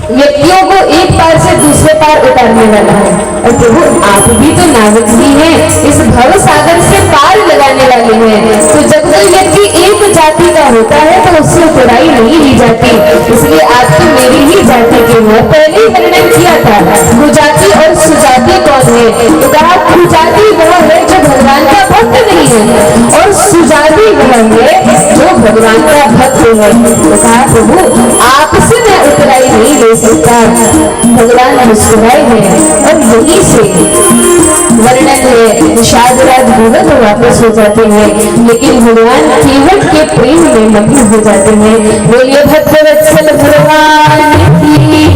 व्यक्तियों को एक पार से दूसरे पार उतारने वाला है, और प्रभु आप भी तो नाविक ही हैं, इस भव सागर से पार लगाने वाले हैं। तो जब कोई व्यक्ति एक जाति का होता है तो उससे उतराई नहीं ली जाती, इसलिए आप तो मेरी ही जाति के हो। पहले ही वर्णन किया था कुजाति और सुजाति कौन है, तो कहा कुजाति वह है जो भगवान का भक्त नहीं है, और सुजाति वह है जो भगवान का भक्त है। तो कहा प्रभु आपसे मैं उतराई नहीं ले सकता। भगवान मुस्कुराए हैं और यही से वर्णन है, निषादराज भगत वापस हो जाते हैं, लेकिन भगवान केवट के प्रेम में मग्न हो जाते हैं। बोलिए भक्तवत्सल भगवान की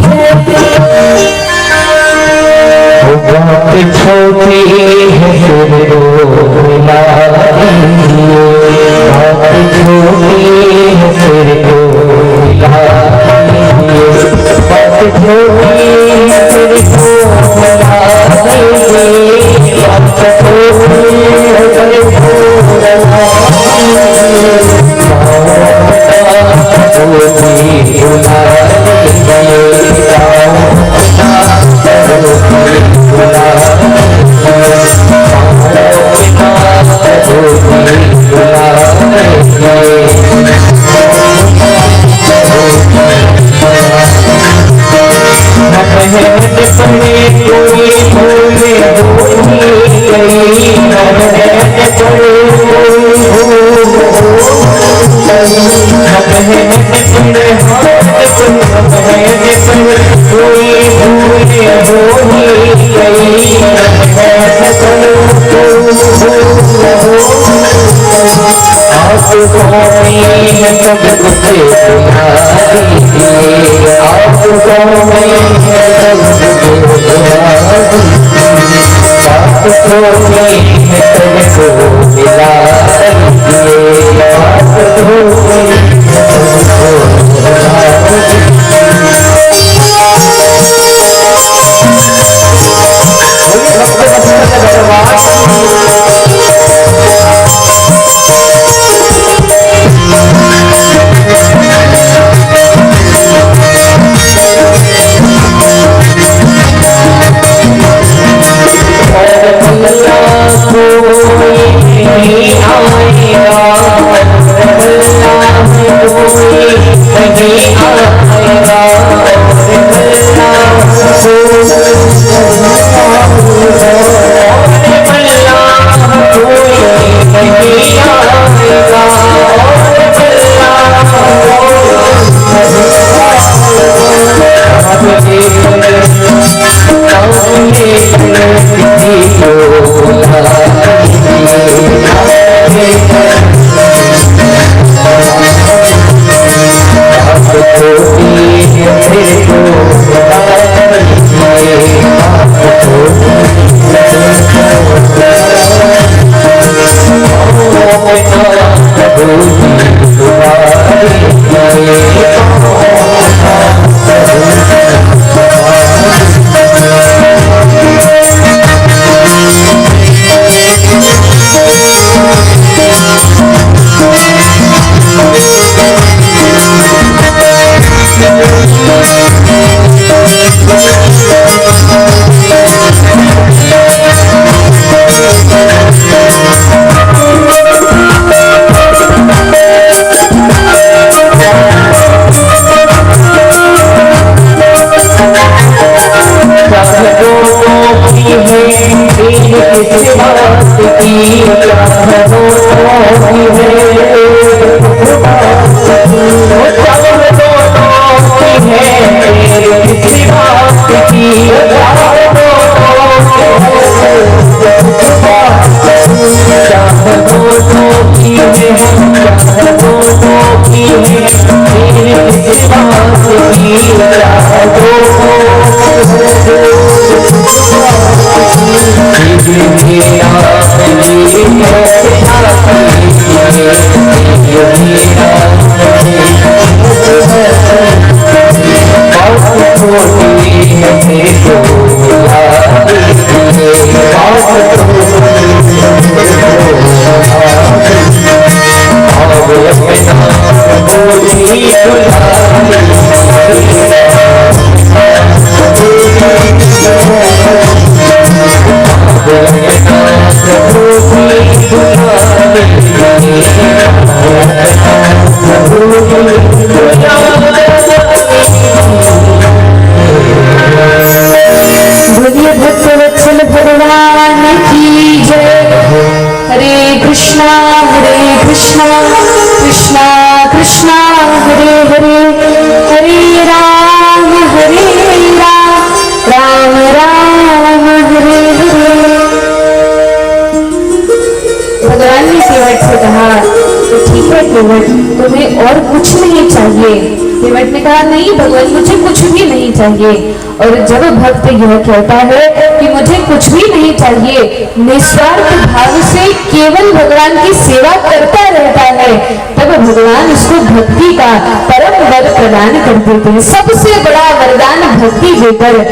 तुम्हें और कुछ नहीं चाहिए। केवट ने कहा नहीं भगवान मुझे कुछ भी नहीं चाहिए। और जब भक्त यह कहता है कि मुझे कुछ भी नहीं चाहिए, निस्वार्थ भाव से केवल भगवान की सेवा करता रहता है, तब भगवान उसको भक्ति का परम वर प्रदान कर देते हैं। सबसे बड़ा वरदान भक्ति देकर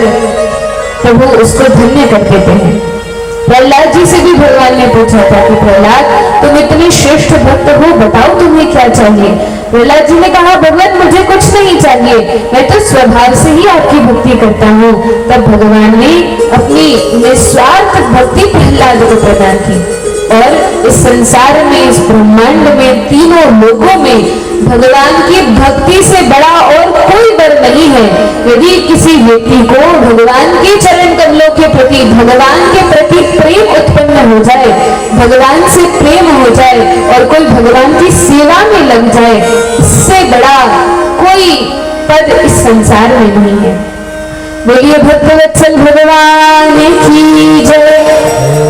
प्रभु उसको धन्य कर देते हैं। प्रहलाद जी से भी भगवान ने पूछा था कि प्रहलाद, तुम इतने श्रेष्ठ भक्त हो, बताओ तुम्हें क्या चाहिए। प्रहलाद जी ने कहा, भगवान मुझे कुछ नहीं चाहिए, मैं तो स्वभाव से ही आपकी भक्ति करता हूँ। तब भगवान ने अपनी निस्वार्थ भक्ति प्रहलाद को प्रदान की। और इस संसार में, इस ब्रह्मांड में, तीनों लोकों में भगवान की भक्ति से बड़ा और कोई वर नहीं है। यदि किसी व्यक्ति को भगवान के चरण कमलों के प्रति, भगवान के प्रति प्रेम उत्पन्न हो जाए, भगवान से प्रेम हो जाए और कोई भगवान की सेवा में लग जाए, इससे बड़ा कोई पद इस संसार में नहीं है। बोलिए भक्तवत्सल भगवान की जय।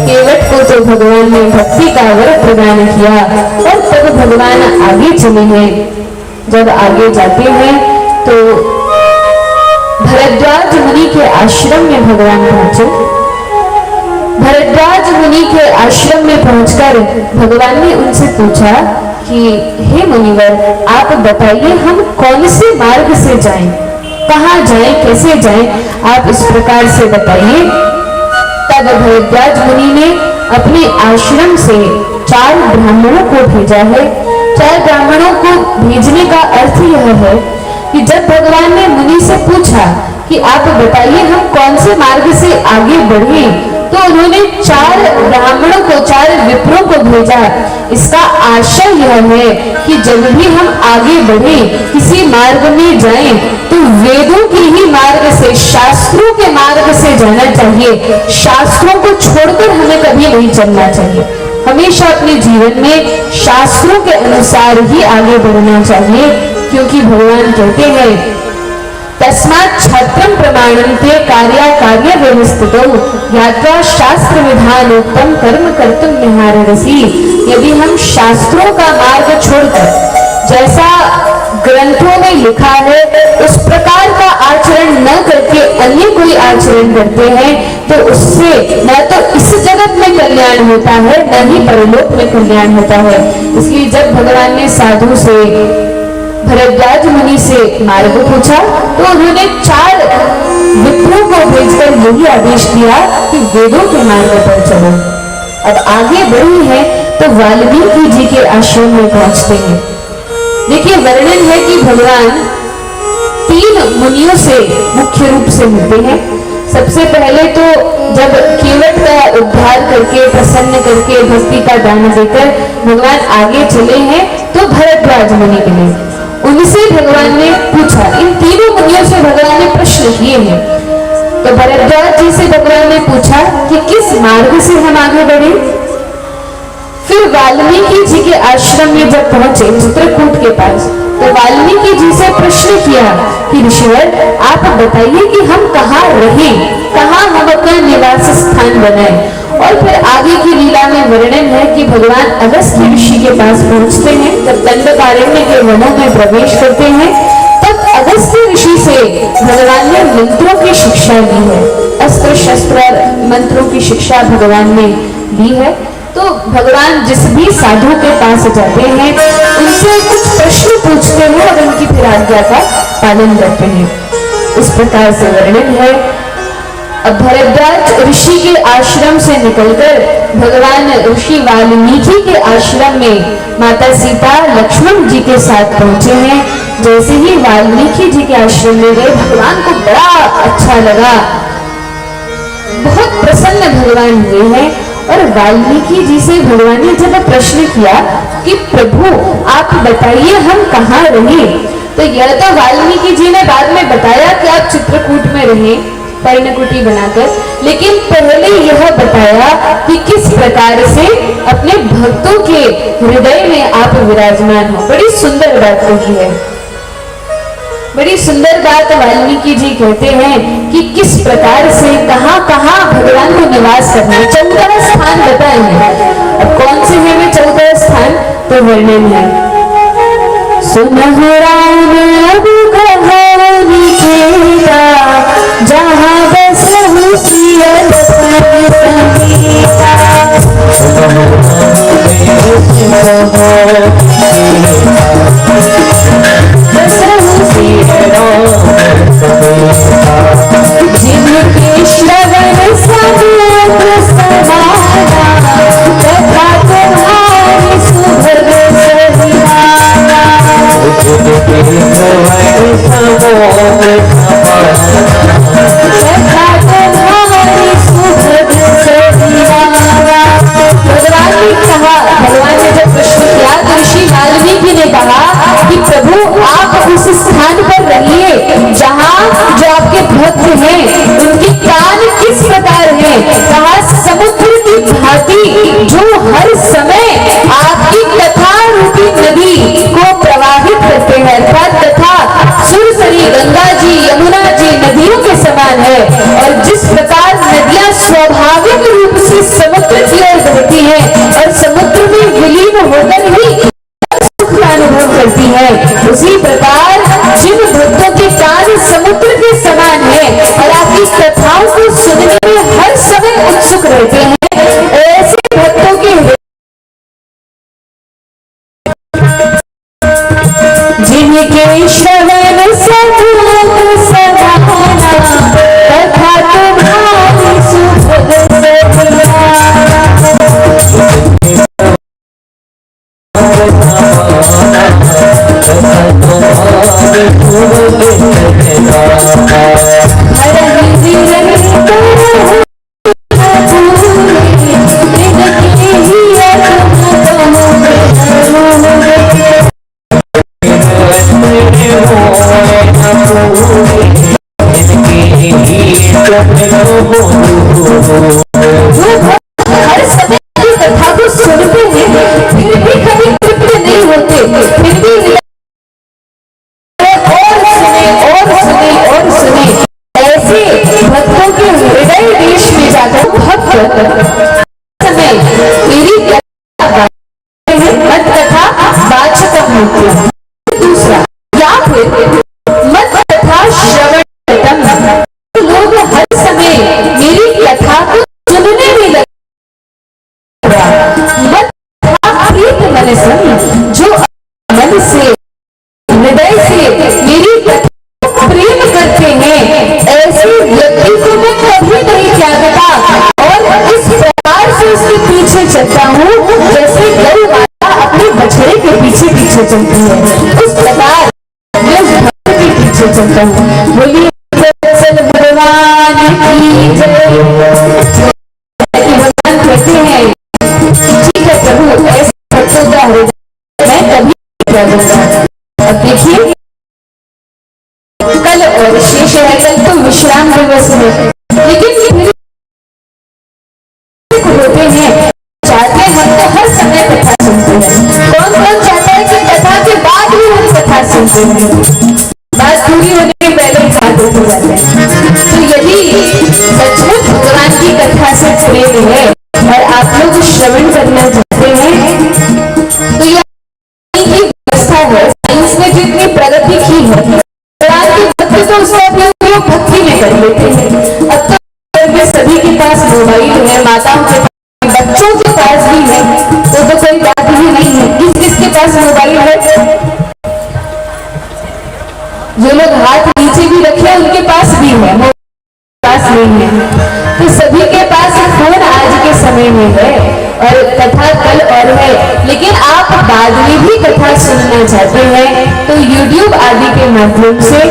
केवट को तो भगवान ने भक्ति का वर प्रदान किया और तब भगवान आगे चले हैं। जब आगे जाते हैं तो भरद्वाज मुनि के आश्रम में भगवान पहुंचे। भरद्वाज मुनि के आश्रम में पहुंचकर भगवान ने उनसे पूछा कि हे मुनिवर, आप बताइए हम कौन से मार्ग से जाएं, कहाँ जाएं, कैसे जाएं, आप इस प्रकार से बताइए। तब भरद्वाज मुनि ने अपने आश्रम से 4 ब्राह्मणों को भेजा है। 4 ब्राह्मणों को भेजने का अर्थ यह है कि जब भगवान ने मुनि से पूछा कि आप बताइए हम कौन से मार्ग से आगे बढ़े, तो उन्होंने 4 ब्राह्मणों को, 4 विप्रों को भेजा। इसका आशय यह है कि जब भी हम आगे बढ़े, किसी मार्ग में जाएं, तो वेदों के ही मार्ग से, शास्त्रों के मार्ग से जाना चाहिए। शास्त्रों को छोड़कर हमें कभी नहीं चलना चाहिए। हमेशा अपने जीवन में शास्त्रों के अनुसार ही आगे बढ़ना चाहिए, क्योंकि भगवान कहते हैं तस्मात् छात्रं प्रमाणन्ते कार्य व्यवस्थितो यात्रा शास्त्र विधानोक्तम कर्म कर्तुम निहारसि। यदि हम शास्त्रों का मार्ग छोड़कर जैसा ग्रंथों में लिखा है उस प्रकार का आचरण न करके अन्य कोई आचरण करते हैं, तो उससे न तो इस जगत में कल्याण होता है, न ही परलोक में कल्याण होता है। इसलिए जब भगवान ने साधु से, भरद्वाज मुनि से मार्ग पूछा, तो उन्होंने 4 विप्रों को भेजकर यही आदेश दिया कि वेदों के मार्ग पर चलो। अब आगे बढ़े हैं तो वाल्मीकि जी के आश्रम में पहुंचते हैं। देखिए, वर्णन है कि भगवान 3 मुनियों से मुख्य रूप से मिलते हैं। सबसे पहले तो जब केवट का उद्धार करके, प्रसन्न करके, भक्ति का दान देकर भगवान आगे चले हैं, तो भरद्वाज मुनि मिले। उनसे भगवान ने पूछा, इन तीनों मुनियों से भगवान ने प्रश्न किए हैं। तो भरद्वाज जी से भगवान ने पूछा कि किस मार्ग से हम आगे बढ़े। फिर वाल्मीकि जी के आश्रम में जब पहुंचे, चित्रकूट के पास, तो वाल्मीकि जी से प्रश्न किया कि ऋषिवर, आप बताइए कि हम कहाँ रहें, कहाँ हम अपना निवास स्थान बनाएं। और फिर आगे की लीला में वर्णन है कि भगवान अगस्त्य ऋषि के पास पहुंचते हैं। जब दंडकारण्य के वनों में प्रवेश करते हैं, तब अगस्त्य ऋषि से भगवान ने मंत्रों की शिक्षा दी है। अस्त्र शस्त्र मंत्रों की शिक्षा भगवान ने दी है। तो भगवान जिस भी साधु के पास जाते हैं, उनसे कुछ प्रश्न पूछते हैं और उनकी फिर आज्ञा का पालन करते हैं। इस प्रकार से वर्णन है। अब भरद्वाज ऋषि के आश्रम से निकलकर भगवान ऋषि वाल्मीकि के आश्रम में माता सीता लक्ष्मण जी के साथ पहुंचे हैं। जैसे ही वाल्मीकि जी के आश्रम में गए, भगवान को बड़ा अच्छा लगा, बहुत प्रसन्न भगवान हुए हैं। और वाल्मीकि जी से भगवान ने जब प्रश्न किया कि प्रभु आप बताइए हम कहाँ रहे, तो यह तो वाल्मीकि जी ने बाद में बताया कि आप चित्रकूट में रहे पर्णकुटी बनाकर, लेकिन पहले यह बताया कि किस प्रकार से अपने भक्तों के हृदय में आप विराजमान हो। बड़ी सुंदर बात कही है, बड़ी सुंदर बात वाल्मीकि जी कहते हैं कि किस प्रकार से कहाँ कहाँ भगवान को निवास करना है। 14 स्थान बताए हैं। अब कौन से है वे 14 स्थान, तो वर्णन है। सुनहु राम अब कहानी केरा, जहाँ बसहु सिया जिनके श्रवण समुद्र समाना तथा तुम्हारी सुभग सहियाना। भगवान ने जब प्रश्न किया तो ऋषि वाल्मीकि ने कहा कि प्रभु आप उस स्थान पर रहिए जहाँ जो आपके भक्त हैं उनके कान किस प्रकार हैं। कहा समुद्र की भांति जो हर समय आपकी कथा रूपी नदी को प्रवाहित करते हैं, अर्थात कथा सुरसरी, गंगा जी, यमुना जी नदियों के समान है। और जिस प्रकार नदियां स्वाभाविक रूप से समुद्र की ओर बहती है और समुद्र में विलीन होकर ही सुख का अनुभव करती है, उसी प्रकार जिन भक्तों के कान समुद्र के समान है और आपकी कथाओं को सुनने में हर समय उत्सुक रहते हैं, ऐसे भक्तों के जिनके श्रवण समुद्र समाना तथा तुम्हारी सुभग सहियाना। हर समय की कथा को सुनते हैं फिर भी कभी तृप्त नहीं होते, फिर भी और सुने। ऐसे भक्तों के हृदय देश में जाकर भक्त समय मेरी मत कथा वाचकम होती है। दूसरा या फिर मत कथा श्रवण करतम, लोग हर समय मेरी कथा को सुनने में लगे। मत कथा प्रीत मनसम, जो मन से हृदय से मेरी कथा प्रेम करते हैं, ऐसे व्यक्ति को मैं कभी नहीं त्यागता और इस प्रकार से उसके पीछे चलता हूँ जैसे गौ माता अपने बछड़े के पीछे पीछे चलती है, उस प्रकार मैं उस भक्त के पीछे चलता हूँ। बोलिए भगवान की जय। भगवान कहते हैं ठीक है प्रभु, ऐसे भक्तों का हृदय मैं कभी नहीं त्यागूंगा। अब देखिए कल और शेष है, कल तो विश्राम दिवस है, लेकिन होते हैं चाहते हम तो हर समय कथा सुनते हैं। कौन कौन चाहता है कि कथा के बाद भी हम कथा सुनते हैं, बात पूरी होने के पहले ही बात हो जाते हैं। तो यदि सचमुच भगवान की कथा से प्रेम है और आप लोग श्रवण करना चाहते हैं तो यह व्यवस्था है। साइंस ने जितनी प्रगति की है, भगवान के भक्त तो उसका उपयोग भक्ति में कर लेते हैं। अब तो में सभी के पास मोबाइल है, माताओं के पास, बच्चों के पास भी है, तो कोई बात ही नहीं है। किस किसके पास मोबाइल है? जो लोग हाथ नीचे भी रखे उनके पास भी है, पास नहीं है। तो सभी के पास फोन आज के समय में है और कथा कल और है। लेकिन आप बाद में भी कथा सुनना चाहते हैं तो YouTube आदि के माध्यम से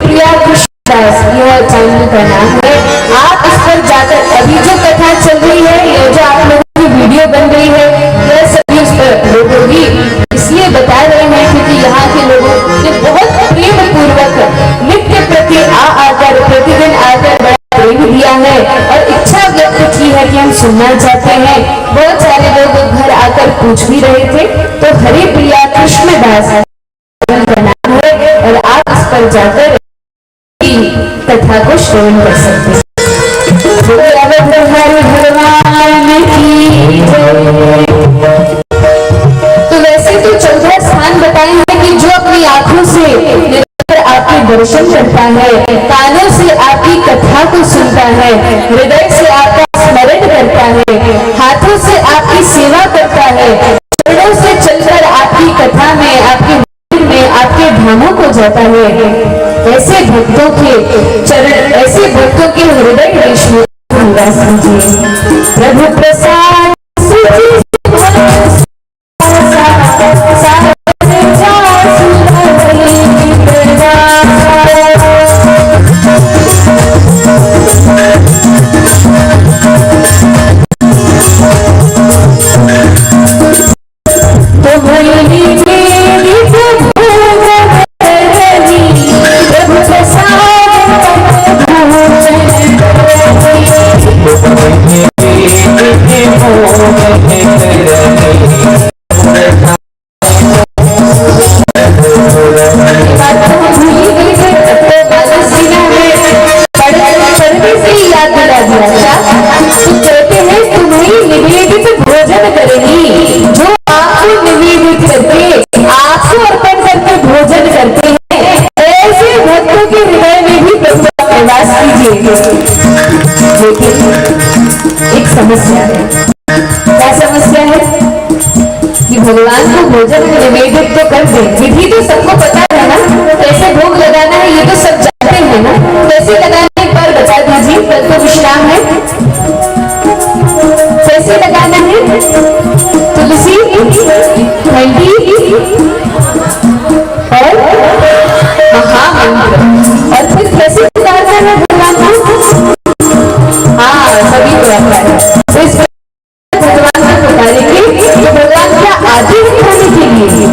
प्रिया कृष्णदास यह चैनल का नाम है, आप इस पर जाकर अभी जो कथा चल रही है या जो आप लोगों की वीडियो बन रही है यह सभी उस पर लोगों भी इसलिए बता रहे हैं क्योंकि यहाँ के लोगों ने बहुत प्रेम पूर्वक नित्य प्रति आकर प्रतिदिन आकर बड़ा प्रेम दिया है और इच्छा व्यक्त की है कि हम सुनना चाहते हैं। बहुत सारे लोग घर आकर पूछ भी रहे थे। तो हरे प्रिया कृष्णदास का नाम है और आप इस पर जाकर कथा को श्रवण कर सकते हैं। भगवान की तो वैसे तो 14 स्थान बताए हैं कि जो अपनी आंखों से आपके दर्शन करता है, कानों से आपकी कथा को सुनता है, हृदय से आपका हाथों से आपकी सेवा करता है, चरणों से चलकर आपकी कथा में, आपके मंदिर में, आपके धामों को जाता है, ऐसे भक्तों के चरण, ऐसे भक्तों के हृदय देश में निवास कीजिए। प्रभु प्रसाद समस्या है। क्या समस्या है कि भगवान को भोजन निवेदित तो कर दे, विधि तो सबको पता है ना, कैसे भोग लगाना है ये तो सब जानते हैं ना, कैसे लगाना है एक बार बता दीजिए। कल तो विश्राम है, कैसे लगाना है? तुलसी, हल्दी और महामंत्र, और फिर कैसे उतारना है भगवान को? हाँ, सभी को आता है। तो इस भगवान को उतारेंगे तो भगवान क्या आदि दिखाने के लिए,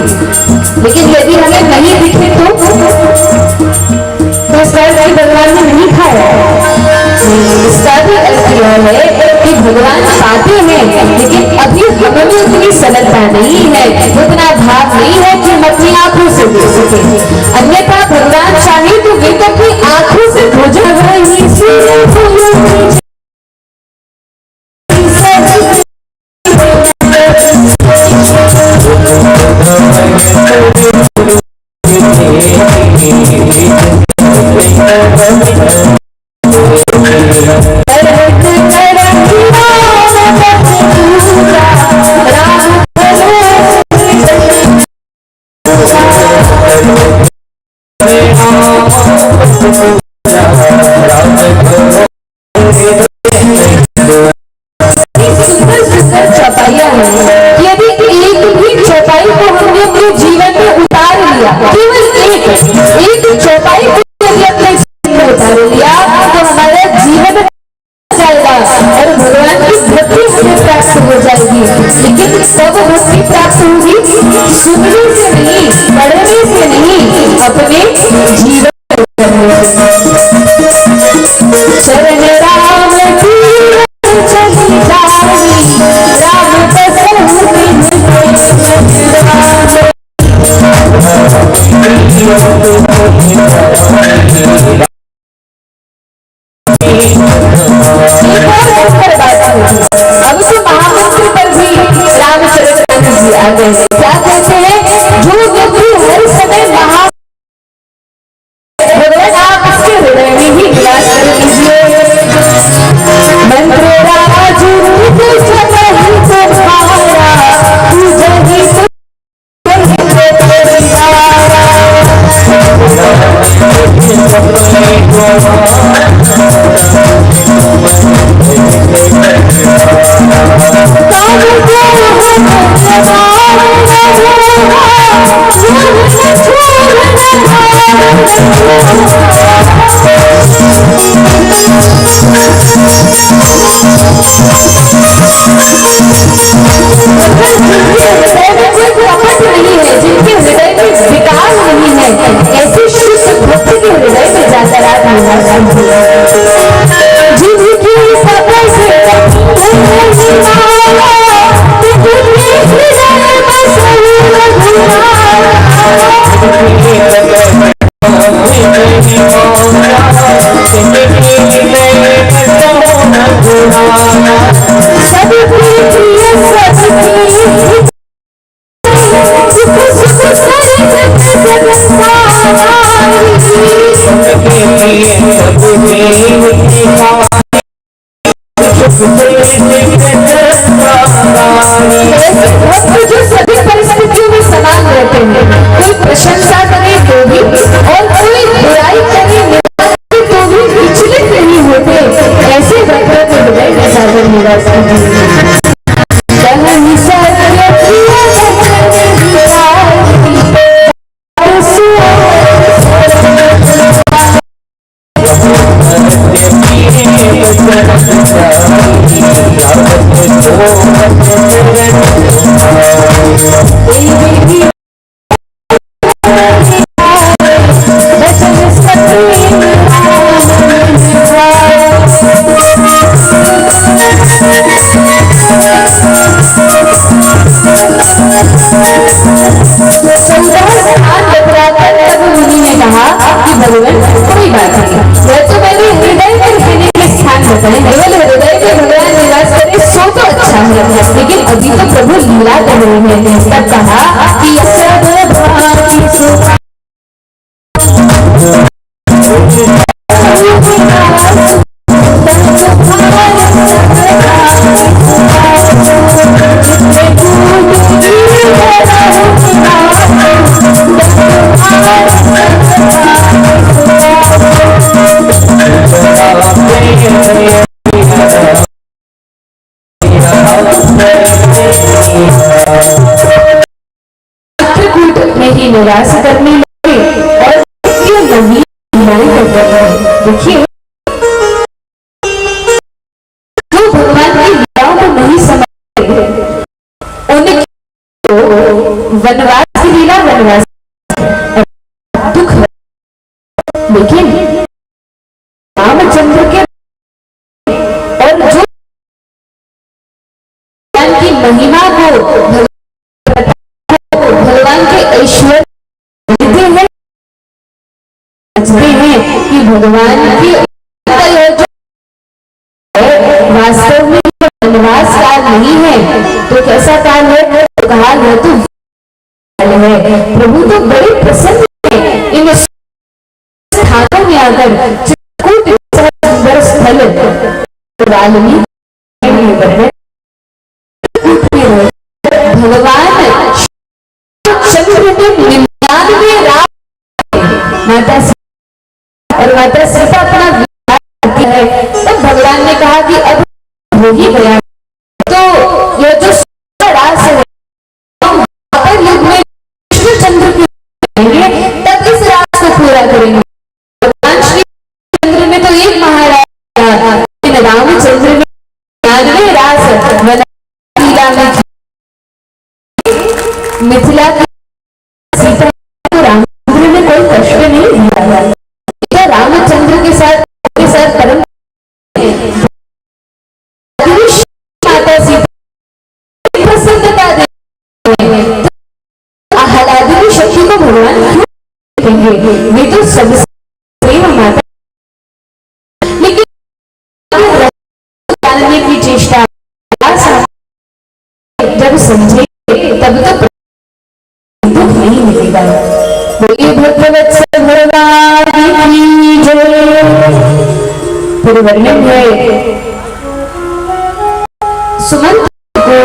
लेकिन यदि हमें नहीं दिखे तो कि भगवान ने नहीं खाया। इसका भी अर्थ यह है कि भगवान खाते हैं, लेकिन अभी हमें उतनी सरलता नहीं है, उतना भाव नहीं है कि हम अपनी आंखों से देख सके। अन्यथा भगवान चाहे तो वे तो अपनी आंखों से भोजन निवास भगवान कोई बात नहीं, यह तो मैंने हृदय में रहने के स्थान बताए, केवल हृदय में भगवान निवास करे सो तो अच्छा है, लेकिन अभी तो प्रभु लीला कर रहे हैं। तब कहा कि सब भांति निराश करने लगे और देखिए जो भगवान की लीलाओं को नहीं समझते उन्हें वनवास की लीला वनवास दुख, लेकिन रामचंद्र के और जो भगवान की महिमा को भगवान के ऐश्वर्य समझते हैं कि भगवान की वास्तव में वनवास काल नहीं है तो कैसा काल है, तो कहा है तो है। प्रभु तो बड़े प्रसन्न है इन स्थानों में आकर, चित्रकूट सुंदर स्थल भगवान चंद्र ने 99 रात माता और माता सीता अपना विवाह करती है। तब भगवान ने कहा कि अब हो ही गया, तो यह जो रास है युग में चंद्र की तब इस रास को पूरा करेंगे। भगवान श्री चंद्र में तो एक महाराज, रामचंद्र ने 99 रास लीला में मिथिला की सीता को रामचंद्र ने कोई कष्ट नहीं दिया। रामचंद्र के साथ परम माता सीता प्रसन्नता आह्लादिनी शक्ति को भगवान देंगे, वे तो सबसे माता, लेकिन जानने की चेष्टा जब समझे तब तो दुख नहीं मिलेगा। बोलिए भद्रवत्सल भगवान की जय। फिर वर्णन है सुमंत को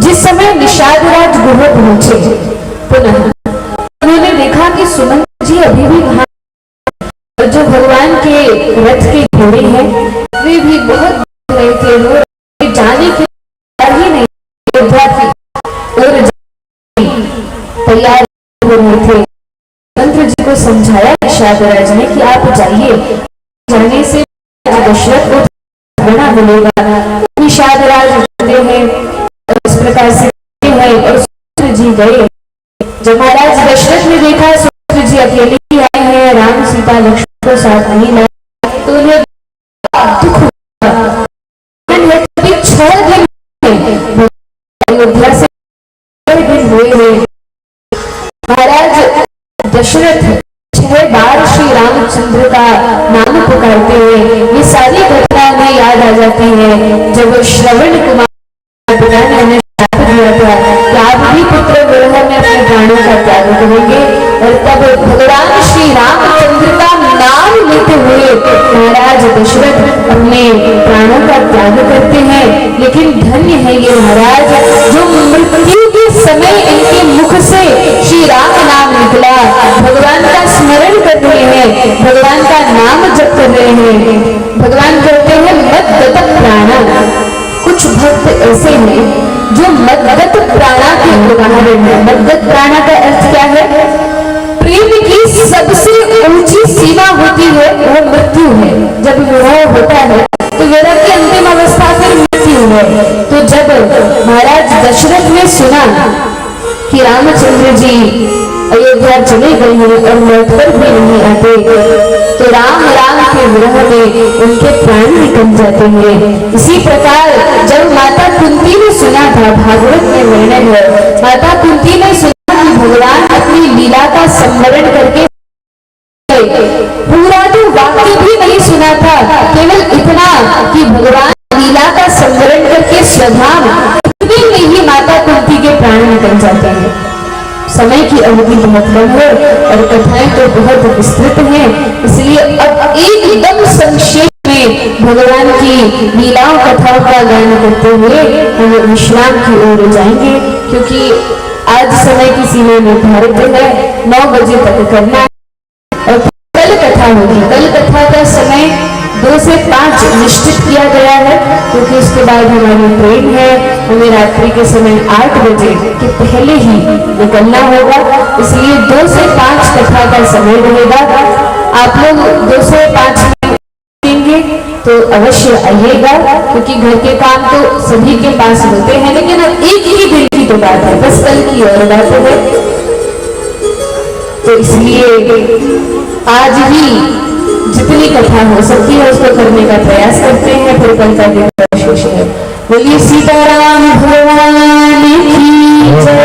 जिस समय निषादराज गुह पहुंचे पुनः उन्होंने देखा कि सुमंत जी अभी भी वहां, और जो भगवान के रथ के घोड़े हैं वे भी बहुत रहे थे, जाने के ही नहीं और तैयार हो रहे थे। मंत्र जी को समझाया निषादराज ने कि आप जाइए, जाने से दशरथ को बना मिलेगा। निषादराज जाते हैं इस प्रकार से है और सुमित्र जी गए। जब महाराज दशरथ ने देखा सुमित्र जी अकेले ही आए हैं, राम सीता लक्ष्मण को साथ नहीं लाए, तो उन्हें दुख हुआ। 6 दिन अयोध्या से हुए महाराज दशरथ 6 बार श्री रामचंद्र का नाम पुकारते हैं। ये सारी घटना में याद आ जाती है जब श्रवण कुमार पिता ने उन्हें श्राप दिया था कि आप भी पुत्र विरह में अपने प्राणों का त्याग करेंगे, और तब भगवान श्री रामचंद्र का नाम लेते हुए महाराज दशरथ अपने प्राणों का त्याग करते हैं। लेकिन धन्य है ये महाराज जो मृत्यु के समय इनके मुख से श्री राम नाम निकला, भगवान का स्मरण कर रहे हैं, भगवान का नाम जप कर रहे हैं। भगवान कहते हैं मद्गत प्राणा। कुछ भक्त ऐसे हैं जो मद्गत प्राणा के उदाहरण है। मद्गत प्राणा का अर्थ क्या है? प्रेम की सबसे ऊंची सीमा होती है वो मृत्यु है। जब विवाह होता है तो विवाह की अंतिम अवस्था फिर मृत्यु है। तो जब महाराज दशरथ ने सुना कि रामचंद्र जी अयोध्या चले गए हैं और लौट कर भी नहीं आते, तो राम राम के विरह में उनके प्राण निकल जाते हैं। इसी प्रकार जब माता कुंती ने सुना था, भागवत में वर्णन है, माता कुंती ने सुना कि भगवान अपनी लीला का स्मरण करके, पूरा तो वाक्य भी नहीं सुना था, केवल इतना कि भगवान लीला का स्मरण करके स्वधाम में ही माता कुंती के प्राण निकल जाते हैं। समय की अवधि बहुत कम है और कथाएं तो बहुत विस्तृत हैं, इसलिए अब एकदम संक्षेप में भगवान की लीलाओं कथाओं का गान करते हुए हम विश्राम की ओर जाएंगे, क्योंकि आज समय की सीमा निर्धारित है, 9 बजे तक करना है और कल कथा होगी। कल कथा का समय 2 से 5 निश्चित किया गया है, क्योंकि उसके बाद हमारी ट्रेन है, हमें रात्रि के समय 8 बजे के पहले ही निकलना होगा, इसलिए 2 से 5 कथा का समय रहेगा। आप लोग 2 से 5 देंगे तो अवश्य आइएगा, क्योंकि घर के काम तो सभी के पास होते हैं, लेकिन अब एक ही दिन की तो बात है, बस कल की और बात है। तो इसलिए आज ही जितनी कथा हो सकती है उसको करने का प्रयास करते हैं, फिर कल का दिन विशेष है। बोलिए सीताराम भगवान की जय।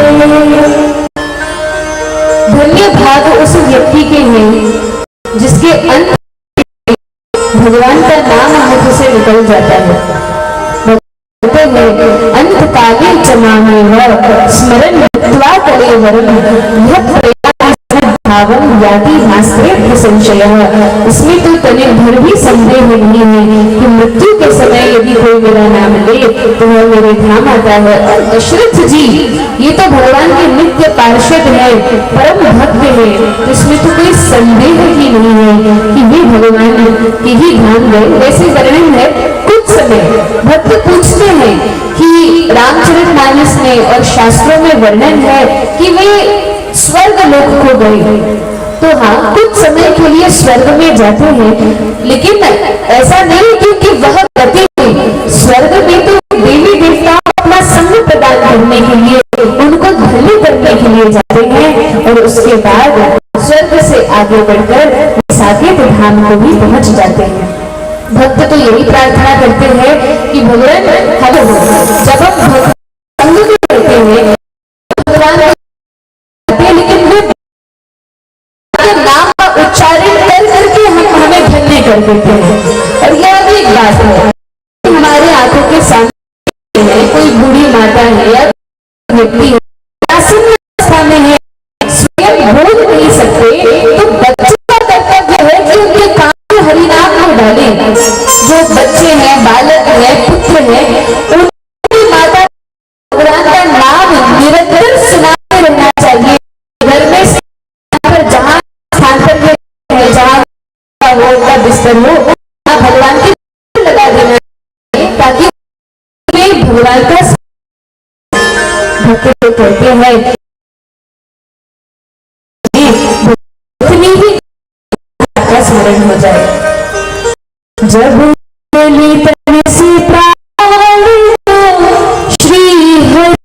धन्य भाग उस व्यक्ति के हैं जिसके अंत भगवान का नाम मुख से निकल जाता है। अंत काले चमामे स्मरण करे वरम भावम याति नास्ते संशय। इसमें तो तने भर भी संदेह नहीं है कि मृत्यु के समय यदि कोई मेरा नाम ले तो वह मेरे धाम आता है। और दशरथ जी ये तो भगवान के नित्य पार्षद है, परम भक्त है, तो इसमें तो कोई संदेह ही नहीं है कि वे भगवान के ही धाम गए। वैसे वर्णन है, कुछ समय भक्त पूछते हैं कि रामचरितमानस में और शास्त्रों में वर्णन है कि वे स्वर्ग लोक को गए, तो हाँ कुछ समय के लिए स्वर्ग में जाते हैं, लेकिन ऐसा नहीं क्योंकि वह गति स्वर्ग में तो देवी देवता अपना संग प्रदान करने के लिए, उनको धन्य करने के लिए जाते हैं और उसके बाद स्वर्ग से आगे बढ़कर साकेत धाम को भी पहुंच जाते हैं। भक्त तो यही प्रार्थना करते हैं कि भगवान हम जब हम भक्त संग करते हैं भगवान, लेकिन वे नाम का उच्चारण कर करके हमें धन्य कर देते हैं। और यह भी एक बात है, हमारे आंखों के सामने है कोई बूढ़ी माता है या व्यक्ति है, अवस्था में है, स्वयं बोल नहीं सकते, तो बच्चे का कर्तव्य है कि उनके कान में हरिनाम को डालें। जो बच्चे हैं, बालक है, पुत्र है, उनकी माता भगवान का नाम निरंतर सुनाते रहना चाहिए। घर में जहाँ स्थान पर है, जहाँ का बिस्तर हो, भगवान की लगा देना चाहिए, ताकि भगवान का भक्त कहते हैं उतनी ही स्मरण हो जाए। जब श्री हरि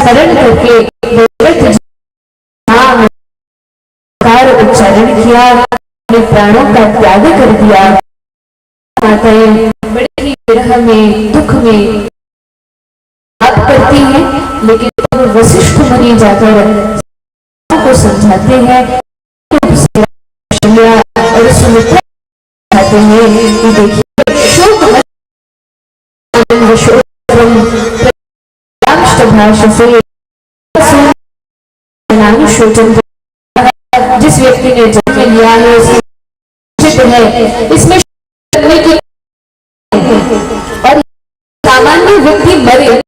हरण करके उच्चारण किया, अपने प्राणों का त्याग कर दिया। माताएं बड़े ही विरह में, दुख में बात करती हैं, लेकिन तब वशिष्ठ मुनि जाकर को समझाते हैं और सुमित्रा कहते हैं कि देखिए शोक जिस व्यक्ति ने जन्म लिया है इसमें करने की और सामान्य व्यक्ति मरे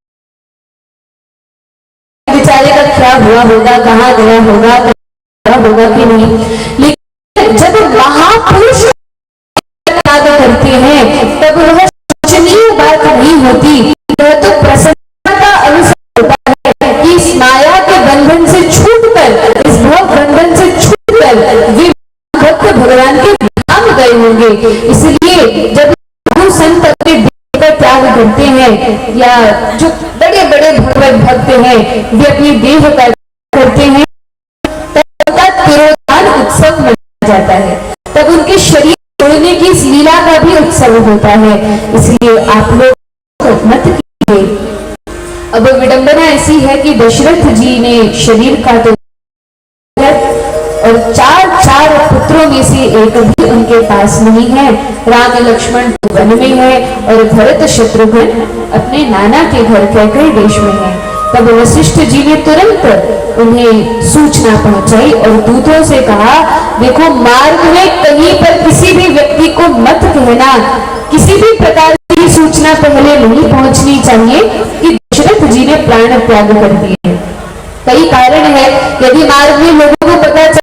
बेचारे का क्या हुआ होगा, कहाँ गया होगा कि नहीं, लेकिन जब महापुरुष करते हैं तब वह सोचनीय बात नहीं होती, वह तो प्रसन्नता का अवसर होता है कि इस माया के बंधन से छूटकर, इस भव बंधन से छूटकर वे भक्त भगवान के धाम गए होंगे। इसलिए जब संत अपने देह का त्याग करते हैं या जो बड़े बड़े भगवत भक्त हैं वे अपनी देह का करते हैं, तब का तिरोधान उत्सव मनाया जाता है, तब उनके शरीर छोड़ने की इस लीला का भी उत्सव होता है। इसलिए आप लोग मत कीजिए। अब विडंबना ऐसी है कि दशरथ जी ने शरीर का तो और चार पुत्रों में से एक भी उनके पास नहीं है। राम लक्ष्मण वन में है और भरत शत्रुघ्न अपने नाना के घर कैकेयी देश में है। तब वशिष्ठ जी ने तुरंत उन्हें सूचना पहुंचाई और दूतों से कहा, देखो मार्ग में कहीं पर किसी भी व्यक्ति को मत कहना, किसी भी प्रकार की सूचना पहले नहीं पहुंचनी चाहिए कि दशरथ जी ने प्राण त्याग कर दिए। कई कारण है, यदि मार्ग में लोगों को पता चला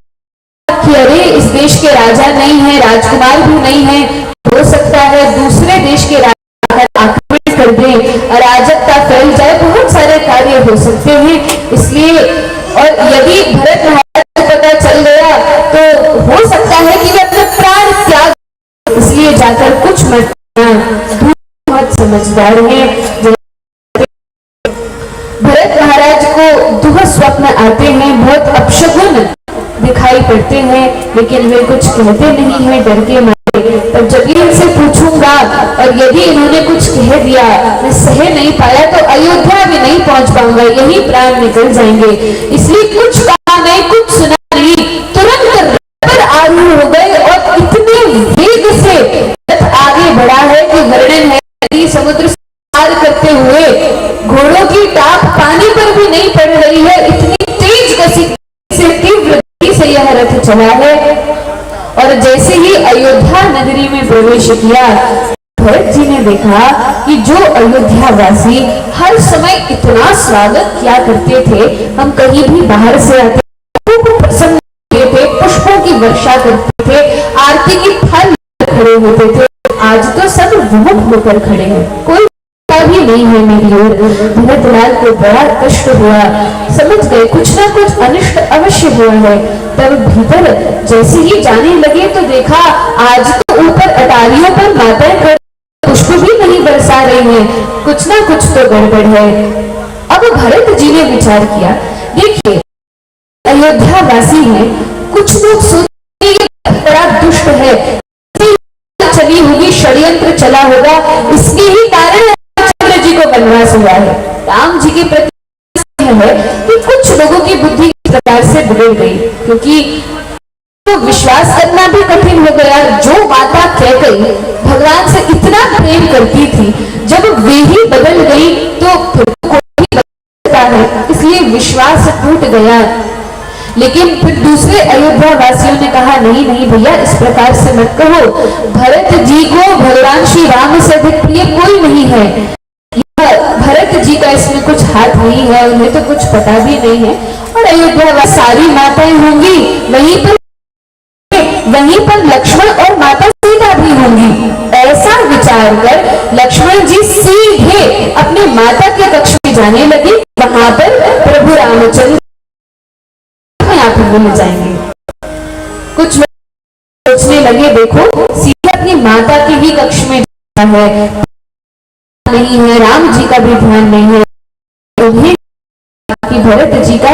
कि अरे इस देश के राजा नहीं है, राजकुमार भी नहीं है, हो सकता है दूसरे देश के राजा आक्रमण कर दे, अराजकता फैल जाए, बहुत सारे कार्य हो सकते हैं। इसलिए और यदि भरत महाराज को पता चल गया तो हो सकता है कि वे अपना प्राण त्याग, इसलिए जाकर कुछ मत, बहुत समझदार है। भरत महाराज को दुह स्वप्न आते हैं, बहुत अपशगुन दिखाई पड़ते हैं, लेकिन वे कुछ कहते नहीं है डर के मारे। तब जब इनसे पूछूंगा और यदि इन्होंने कुछ कह दिया, मैं सह नहीं पाया तो अयोध्या में नहीं पहुंच पाऊंगा, यही प्राण निकल जाएंगे। इसलिए कुछ कहा नहीं, कुछ सुना नहीं, तुरंत रथ पर आरूढ़ हो गए और इतने वेग से रथ आगे बढ़ा है कि वर्णन है। समुद्र पार करते हुए घोड़ों की टाप पानी पर भी नहीं पड़ रही है, इतनी तेज गति से, तीव्र गति से यह रथ चला है। और जैसे ही अयोध्या नगरी में प्रवेश किया, भरत जी ने देखा कि जो अयोध्या वासी हर समय इतना स्वागत किया करते थे, हम कहीं भी बाहर से आते खूब प्रसन्न होते थे, पुष्पों की वर्षा करते थे, आरती की थाल खड़े होते थे, आज तो सब विमुख होकर खड़े हैं, कोई भी नहीं है मेरी ओर। भरतलाल को बड़ा कष्ट हुआ, समझ गए कुछ ना कुछ अनिष्ट अवश्य हुआ है। तब भीतर जैसे ही जाने लगे तो देखा आज तो ऊपर अटारियों पर माताएं पुष्प भी नहीं बरसा रही हैं, कुछ ना कुछ तो गड़बड़ है। अब भरत जी ने विचार किया, देखिए अयोध्या वासी है, कुछ लोग सोचते बड़ा दुष्ट है, चली होगी, षड्यंत्र चला होगा, इसके ही कारण जी को वनवास हुआ है। राम जी के प्रति है कि कुछ लोगों की बुद्धि इस प्रकार से बिगड़ गई, क्योंकि तो विश्वास करना भी कठिन हो गया। जो माता कैकेयी भगवान से इतना प्रेम करती थी, जब वे ही बदल गई तो फिर कोई बदलता है, इसलिए विश्वास टूट गया। लेकिन फिर दूसरे अयोध्या वासियों ने कहा, नहीं नहीं भैया इस प्रकार से मत कहो, भरत जी को भगवान श्री राम से अधिक प्रिय कोई नहीं है, भरत जी का इसमें कुछ हाथ नहीं है, उन्हें तो कुछ पता भी नहीं है। और अयोध्या में सारी माताएं होंगी, वहीं पर लक्ष्मण और माता सीता भी होंगी। ऐसा विचार कर लक्ष्मण जी सीधे अपने माता के कक्ष में जाने लगे। वहां पर प्रभु रामचंद्र लगे, देखो सीता अपनी माता के ही कक्ष में है, नहीं है, राम जी का भी ध्यान नहीं है, उन्हें कि भरत जी का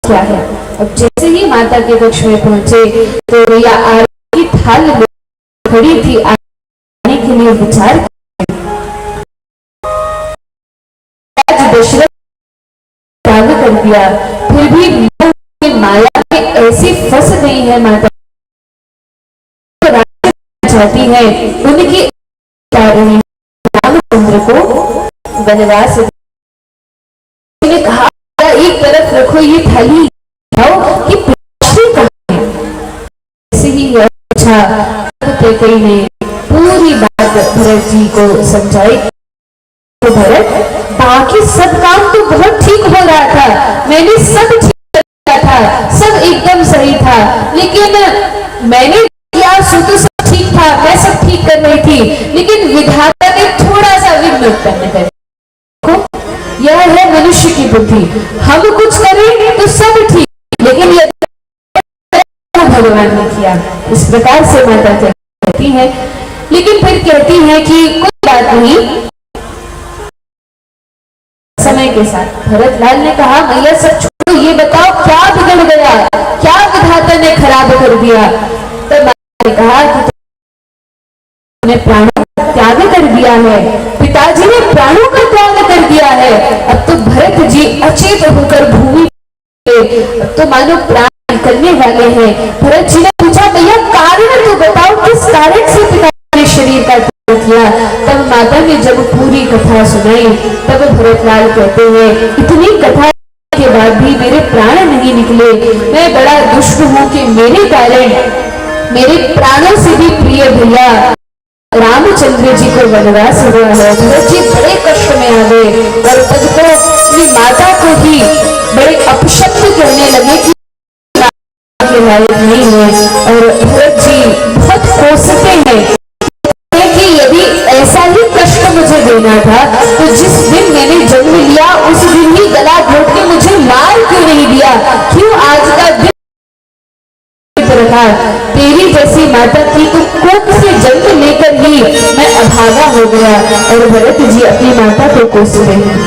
क्या है। अब जैसे ही माता के कक्ष में पहुंचे तो भैया आरती की थाल खड़ी थी, आने के लिए विचार दशरथ त्याग कर दिया, फिर भी माया में ऐसी फंस गई है माता, चाहती है उनकी रामचंद्र को वनवास। ने कहा एक तरफ रखो ये थाली कि ऐसे ही अच्छा कैकेयी ने पूरी बात भरत जी को समझाई। तो भरत, बाकी सब काम तो बहुत ठीक हो रहा था, मैंने सब ठीक किया था, सब एकदम सही था, लेकिन मैंने किया सो तो सब ठीक था, मैं सब ठीक कर रही थी, लेकिन विधाता ने थोड़ा सा विघ्न उत्पन्न कर दिया। यह है मनुष्य की बुद्धि, हम कुछ करें तो सब ठीक, लेकिन यदि भगवान ने किया। इस प्रकार से माता कहती है, लेकिन फिर कहती है कि कोई बात नहीं, समय के साथ। भरतलाल ने कहा, मैया सब छोड़ो, ये बताओ क्या बिगड़ गया, क्या विधाता ने खराब कर दिया। तो माता ने कहा कि तुमने प्राणों का त्याग कर दिया है, पिताजी ने प्राणों का त्याग कर दिया है, अब तो भरत जी अचेत होकर भूमि अब तो मानो प्राण निकलने वाले हैं। भरत जी ने पूछा, भैया कारण तो बताओ, किस कारण से पिताजी ने शरीर का किया। तब माता ने जब पूरी कथा सुनाई, तब भरतलाल कहते हैं, इतनी कथा के बाद भी मेरे प्राण नहीं निकले, मैं बड़ा दुष्ट हूं कि मेरे कारण मेरे प्राणों से भी प्रिय भैया रामचंद्र जी को वनवास हुआ है। भरत जी बड़े कष्ट में आ गए और तब तो अपनी माता को ही बड़े अपशब्द कहने लगे कि के लायक नहीं है, और भरत जी बहुत कोसते हैं कि यदि ऐसा ही कष्ट मुझे देना था तो जिस दिन मैंने जन्म लिया उस दिन ही गला घोट के मुझे मार क्यों नहीं दिया, क्यों आज का दिन रखा। तेरी जैसी माता थी तो कोख से जन्म लेकर ही मैं अभागा हो गया। और भरत जी अपनी माता को कोस रहे हैं।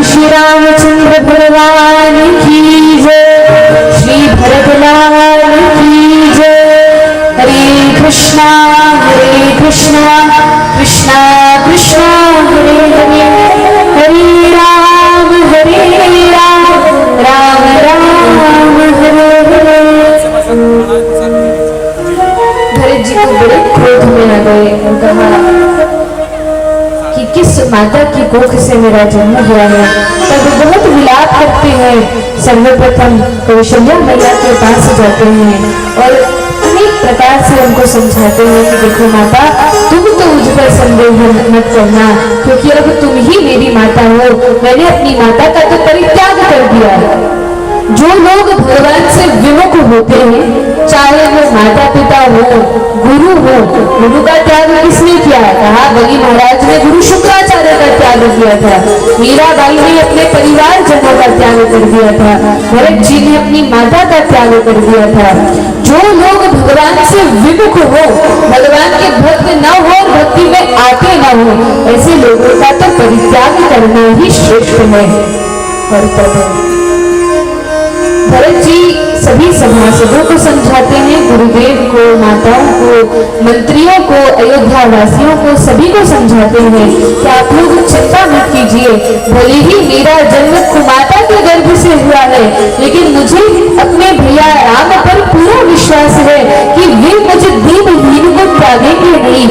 श्री रामचंद्र भगवान की जय, श्री भरतलाल की जय। हरे कृष्णा कृष्णा कृष्णा हरे हरे, हरे राम राम राम हरे हरे। भरत जी को बड़े क्रोध में आ गए और कहा कि किस माता की कोख से मेरा जन्म हुआ है। तब बहुत विलाप करते हैं। सर्वप्रथम कौशल्या मैया के पास जाते हैं और अनेक प्रकार से उनको समझाते हैं कि देखो माता, तुम तो मुझ पर संदेह मत करना, क्योंकि अब तुम ही मेरी माता हो। मैंने अपनी माता का तो परित्याग कर दिया। जो लोग भगवान से विमुख होते हैं, चाहे वो माता पिता हो, गुरु हो, गुरु का त्याग किसने किया? कहा बलि महाराज ने गुरु शुक्राचार्य का त्याग किया था। मीराबाई ने अपने परिवार जनों का त्याग कर दिया था। भरत जी ने अपनी माता का त्याग कर दिया था। जो लोग भगवान से विमुख हो, भगवान के भक्त न हो और भक्ति में आते न हो, ऐसे लोगों का तो परित्याग करना ही श्रेष्ठ है। और तब भरत जी सभी सभासदों को समझाते हैं, गुरुदेव को, माताओं को, मंत्रियों को, अयोध्या वासियों को, सभी को समझाते हैं कि आप लोग चिंता मत कीजिए। भले ही मेरा जन्म कुमाता के गर्भ से हुआ है, लेकिन मुझे अपने भैया राम पर पूरा विश्वास है कि वे मुझे दीनहीन को त्यागेंगे नहीं,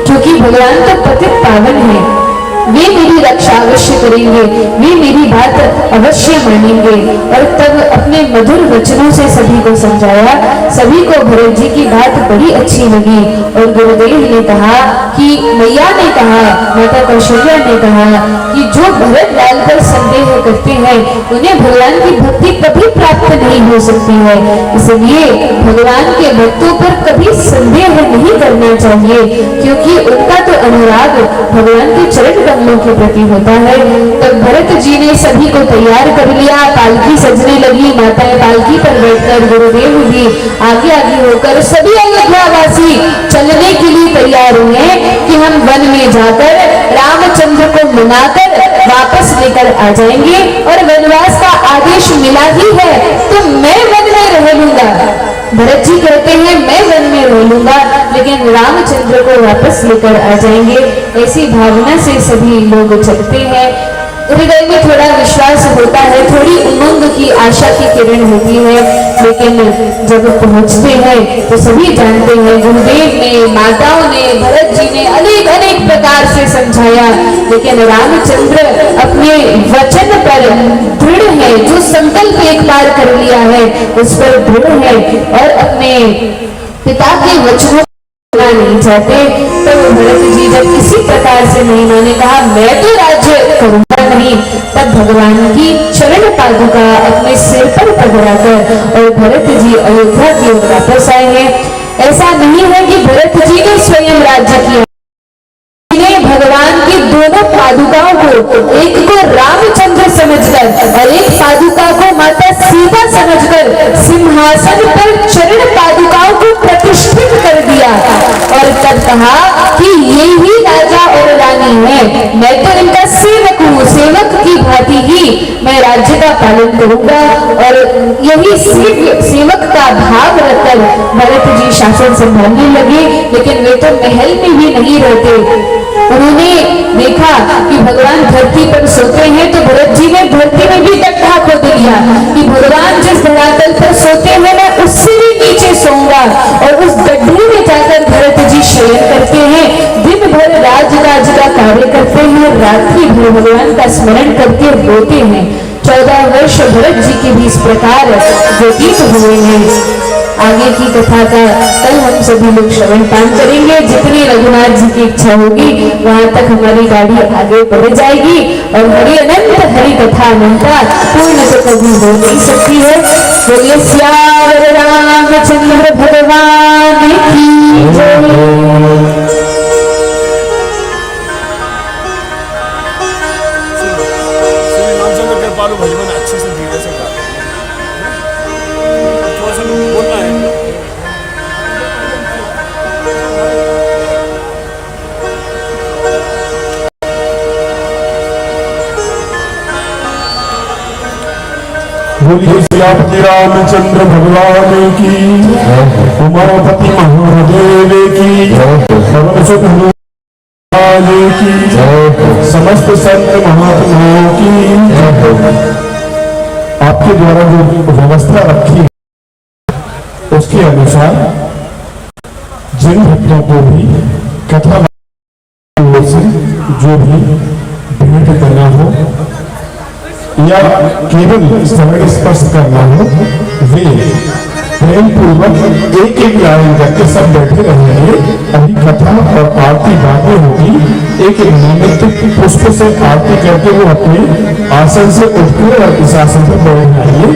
क्योंकि भगवान तो पतित पावन है। वे मेरी रक्षा अवश्य करेंगे, वे मेरी बात अवश्य मानेंगे। और तब अपने मधुर वचनों से सभी को समझाया। सभी को भरत जी की बात बड़ी अच्छी लगी और गुरुदेव ने कहा कि मैया ने कहा, माता कौशल्या ने कहा कि जो भरत लाल पर संदेह करते हैं उन्हें भगवान की भक्ति कभी प्राप्त नहीं हो सकती है। इसलिए भगवान के भक्तों पर कभी संदेह नहीं करना चाहिए, क्योंकि उनका तो अनुराग भगवान के चरण कमलों के प्रति होता है। तब भरत जी ने सभी को तैयार कर लिया। पालकी सजने लगी। माताएं पालकी पर बैठकर, गुरुदेव भी आगे आगे होकर, सभी अयोध्यावासी चलने के लिए तैयार हुए कि हम वन में जाकर रामचंद्र को मनाकर वापस लेकर आ जाएंगे। और वनवास का आदेश मिला ही है तो मैं वन में रह लूंगा। भरत जी कहते हैं मैं वन में रह लूंगा, लेकिन रामचंद्र को वापस लेकर आ जाएंगे। ऐसी भावना से सभी लोग चलते हैं। हृदय में थोड़ा विश्वास होता है, थोड़ी उमंग की, आशा की किरण होती है। लेकिन जब पहुंचते हैं तो सभी जानते हैं गुरुदेव ने, माताओं ने, भरत जी ने अनेक अनेक प्रकार से समझाया, लेकिन रामचंद्र अपने वचन पर दृढ़ है। जो संकल्प एक बार कर लिया है उस पर दृढ़ है और अपने पिता के वचनों नहीं चाहते। तो भरत जी जब किसी प्रकार से नहीं माने, कहा मैं तो राज्य करूंगा नहीं, तब भगवान की चरण पादुका अपने सिर पर पकड़ाकर और भरत जी अयोध्या की ओर वापस आए हैं। ऐसा नहीं है कि भरत जी ने स्वयं राज्य किया, भगवान की दोनों पादुकाओं को, एक को रामचंद्र समझकर और एक पादुका को माता सीता समझकर सिंहासन पर चरण पादुकाओं को प्रतिष्ठित कर दिया। और तब कहा कि ये ही राजा और रानी है, मैं तो इनका सेवक हूँ, सेवक की भांति ही मैं राज्य का पालन करूंगा। और यही सेवक का भाव रखकर भरत जी शासन संभालने लगे। लेकिन वे तो महल में भी नहीं रहते। उन्होंने देखा कि भगवान धरती पर सोते हैं, तो भरत जी ने धरती में भी गड्ढा खोद दिया कि भगवान जिस धरातल पर सोते हैं मैं उससे भी नीचे सोऊंगा। और उस गड्ढे में जाकर भरत जी शयन करते हैं, दिन भर राजकाज का कार्य करते हैं, रात्रि भर भगवान का स्मरण करके रोते हैं। 14 वर्ष भरत जी के भी इस प्रकार व्यतीत हुए हैं। आगे की कथा का कल हम सभी लोग श्रवण पान करेंगे। जितनी रघुनाथ जी की इच्छा होगी वहां तक हमारी गाड़ी आगे बढ़ जाएगी और हरि अनंत हरि कथा अनंता पूर्ण तो कभी हो नहीं सकती है। बोलिए सियावर रामचंद्र भगवान की जय। भजन अच्छे से धीरे से गा, थोड़ा सा बोलना है। बोलिए सियापति रामचंद्र भगवान की, उमापति महादेव की, पवन सुत हनुमान की, समस्त संत महात्माओं की। आपके द्वारा जो व्यवस्था रखी है उसके अनुसार जिन भक्तों को भी कथा से जो भी भेंट करना हो या केवल समय स्पर्श करना हो, वे प्रेम पूर्वक एक एक लाइन करके सब बैठे रहेंगे। अभी कथा और आरती बातें होगी, एक एक नियमित पुष्प से आरती करके वो अपने आसन से उठकर और इस आसन पर बैठ जाएंगे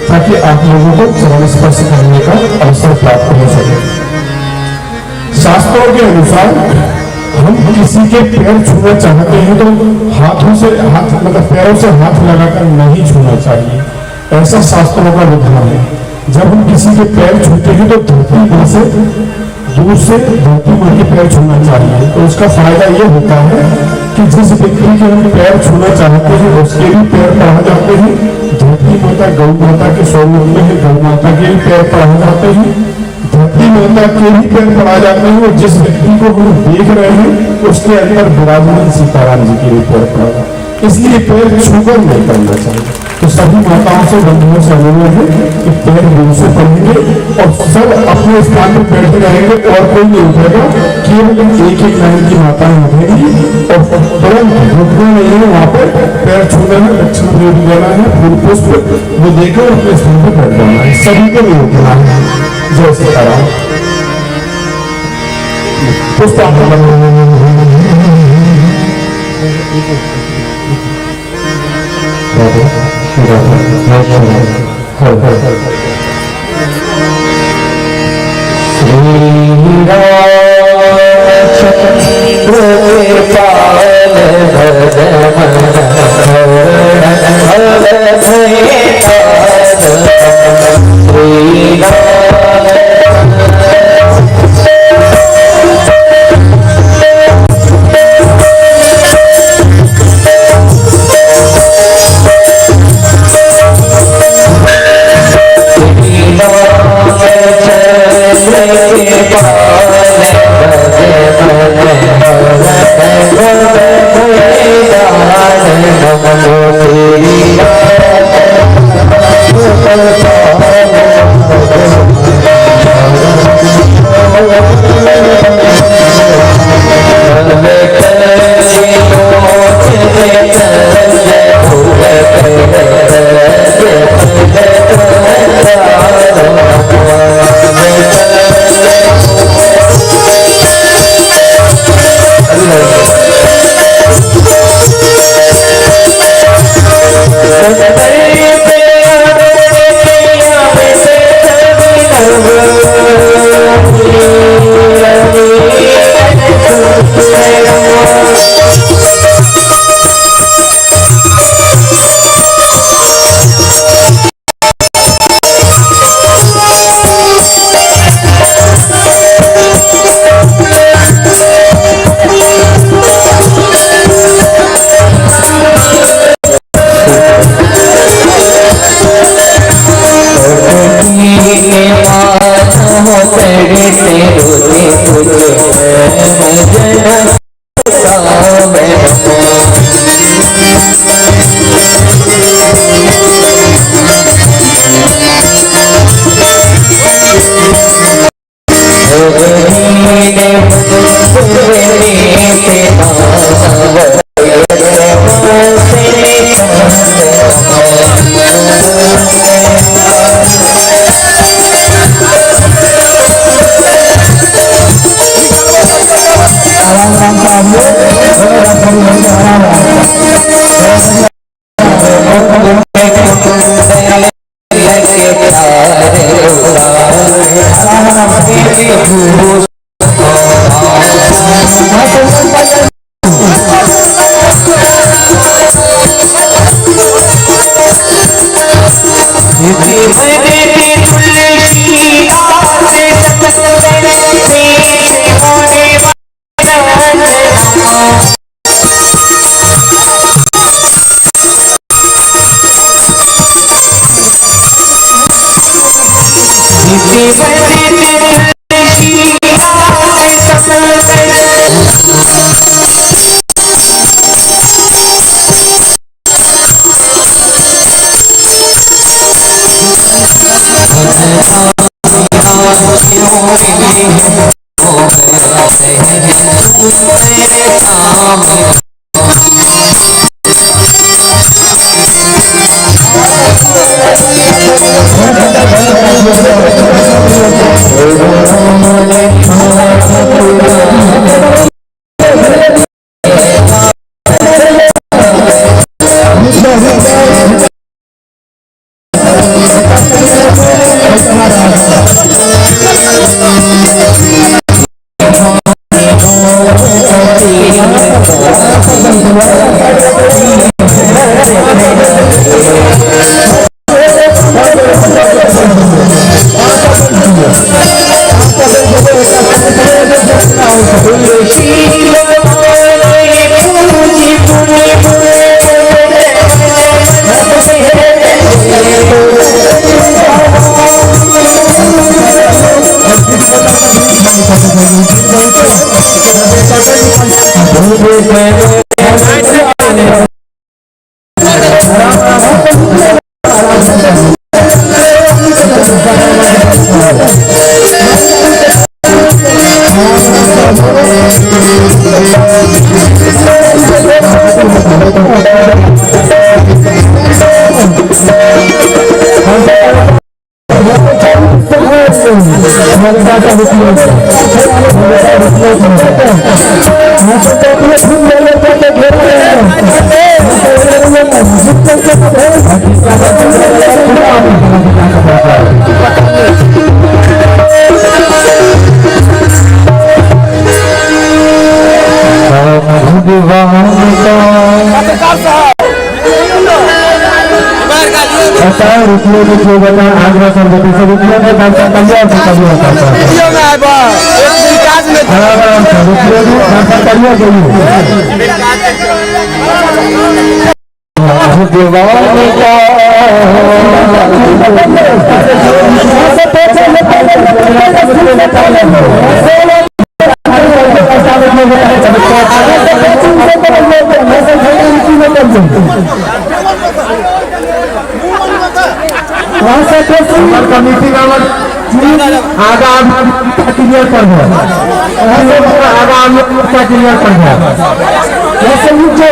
ताकि आप लोगों को चरण स्पर्श करने का अवसर प्राप्त हो सके। शास्त्रों के अनुसार हम किसी के पैर छूना चाहते हैं तो हाथों से हाथ मतलब पैरों से हाथ लगाकर नहीं छूना चाहिए, ऐसा शास्त्रों का विधान है। जब हम किसी के पैर छूते हैं तो धरती मां से दूर से धरती मां के पैर छूना चाहिए। तो उसका फायदा यह होता है कि जिस व्यक्ति के हम पैर छूना चाहते हैं उसके भी पैर पढ़ा जाते हैं। धरती माता गौ माता के स्वरूप में है, गौ माता के भी पैर पढ़ा जाते हैं, धरती माता के भी पैर पढ़ा जाते हैं। और जिस व्यक्ति को हम देख रहे हैं उसके अंदर विराजमान सीताराम जी के भी पैर पढ़ा जाते हैं। इसलिए पैर छूकर नहीं करना चाहिए। तो सभी माताओं से बंधुओं से अनुरोध है कि पैर दूर से पढ़ेंगे और सब अपने स्थान पर बैठे रहेंगे और कोई नहीं उठेगा। केवल एक एक लाइन की माताएं उठेंगी और तुरंत रुकना नहीं है, वहां पर पैर छूना है, लक्ष्मण देव देना है, फूल पुष्प वो देकर अपने स्थान पर बैठ जाना है। सभी को नहीं उठना है। जय सीताराम। आगरा संगति से रुपये में कल्याण से कल्याण कमिटी का आगाम क्लियर कर दो आगाम क्लियर कर दो जैसे मुझे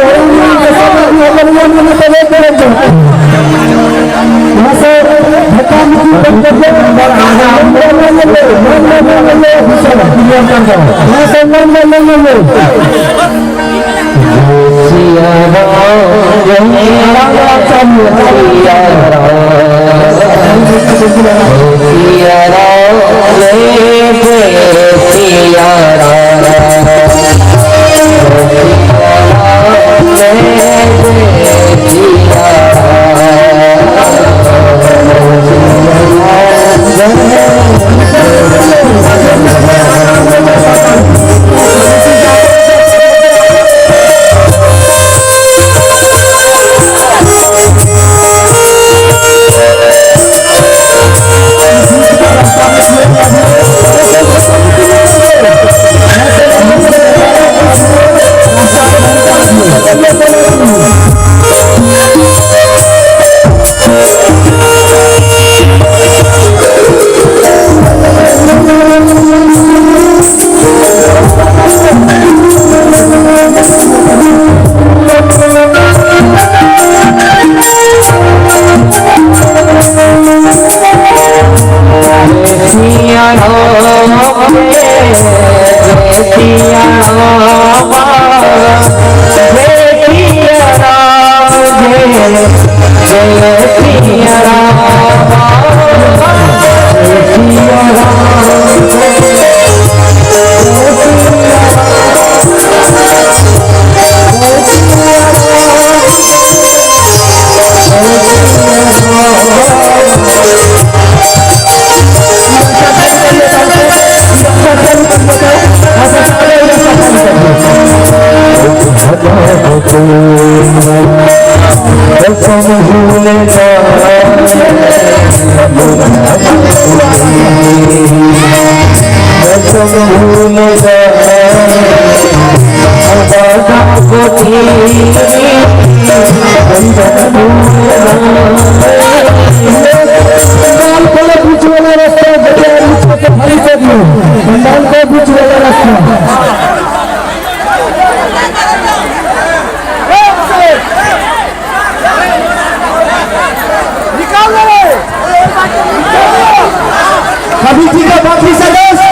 कमिटी के बाकी सदस्य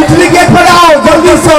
इटली गेट पर आओ जल्दी से।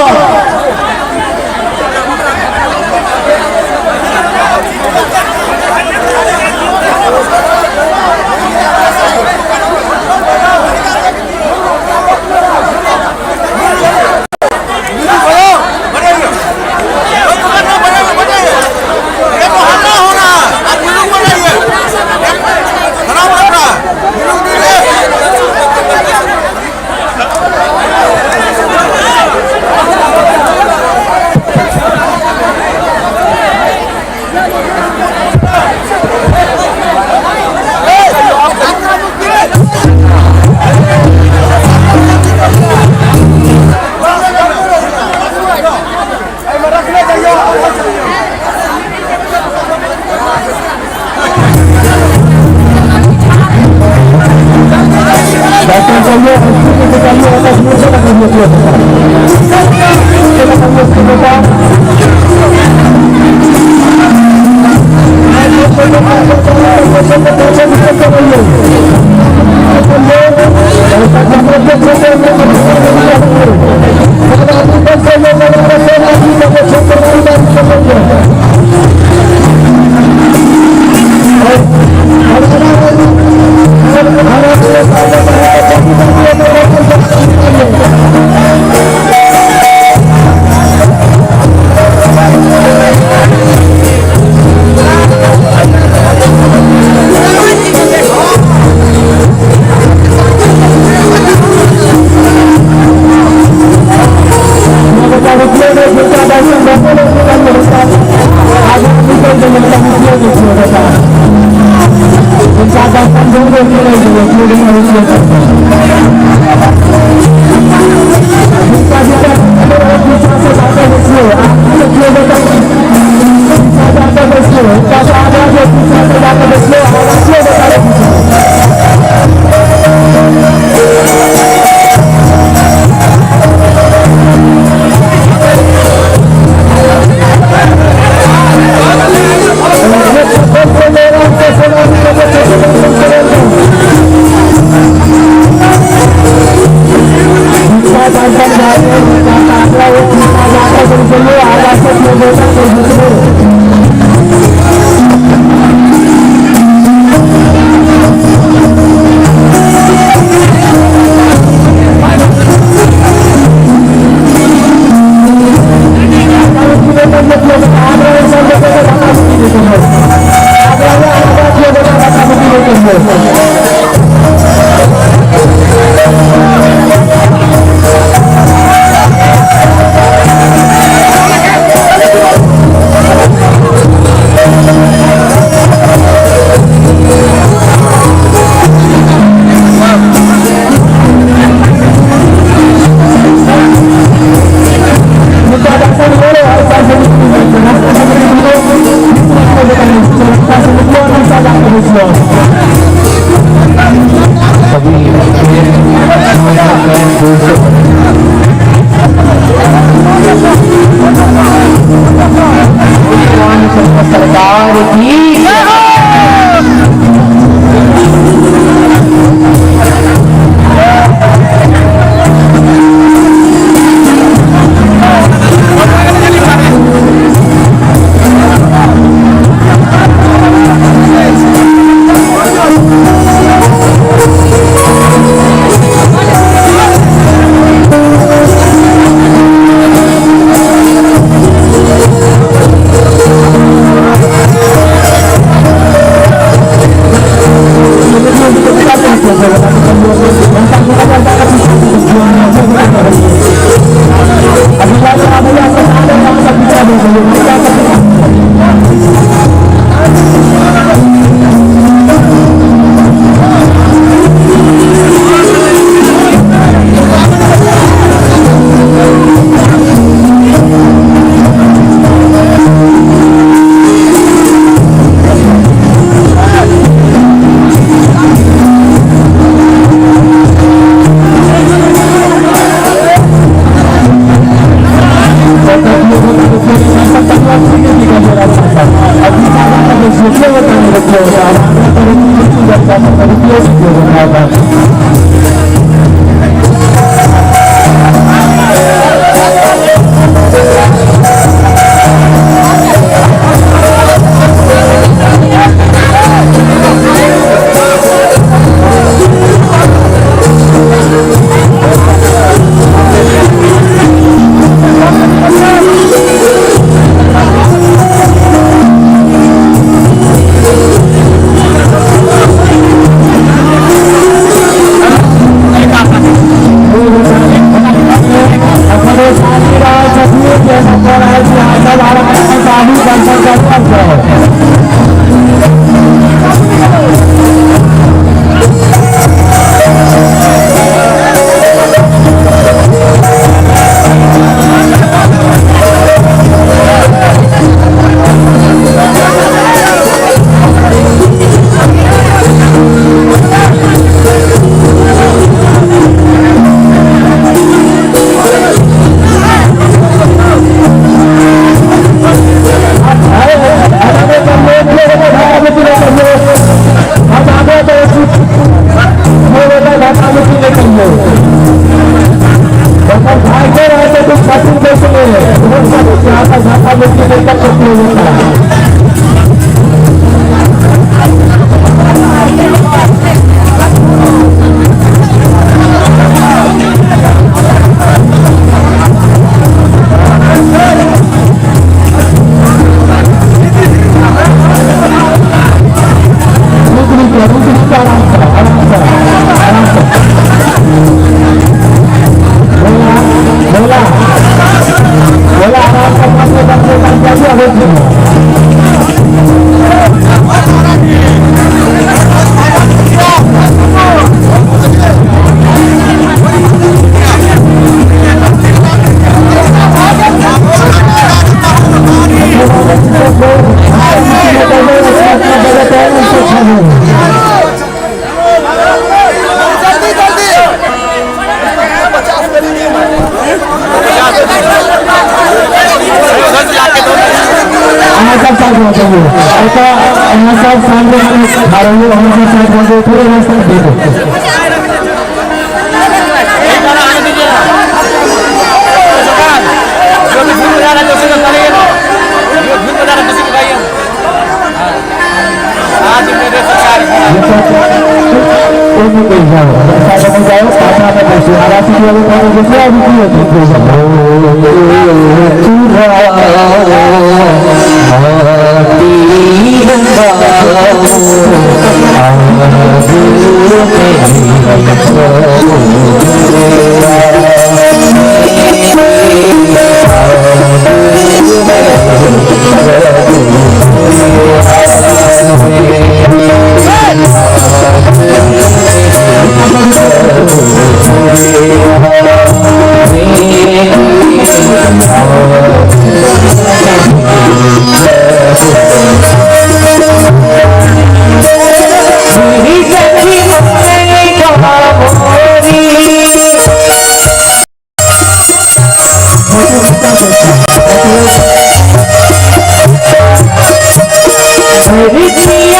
Ritmi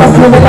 Thank you.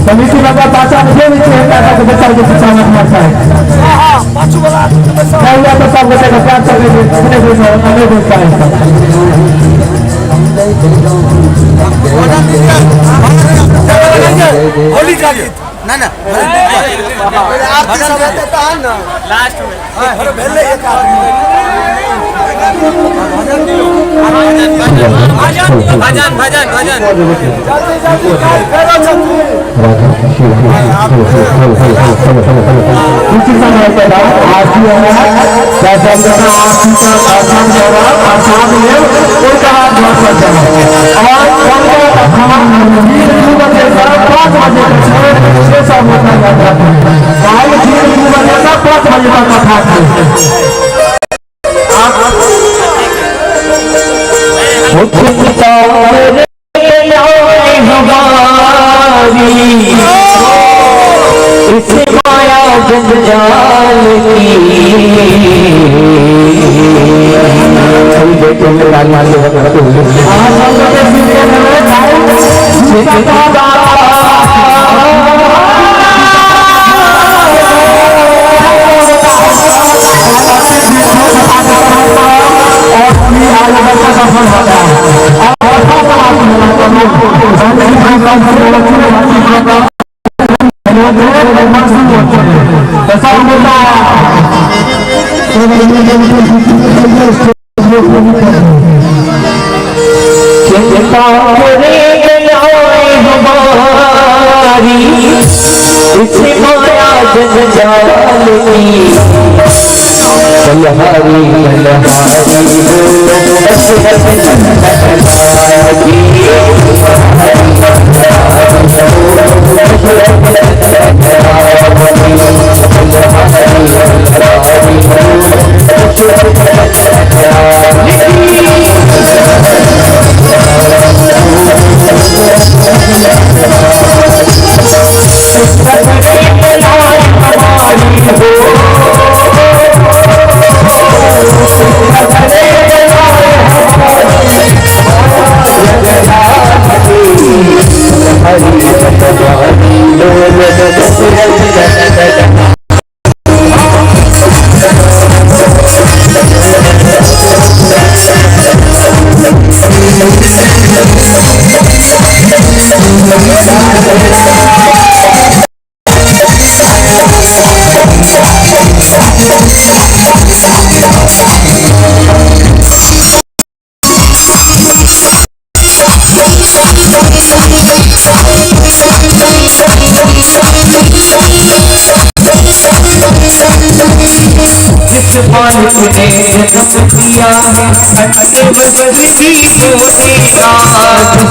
समिति लगा पाचा मुझे भी कहता था कि बच्चा को शिक्षा में मारता है क्या तो सब बच्चे का प्यार करने के अपने को हमें देखता है होली का गीत ना ना लास्ट में अरे पहले एक भजन भजन भजन इसे माया जंजाल की जन्म दिया है अच्छे बदली को देगा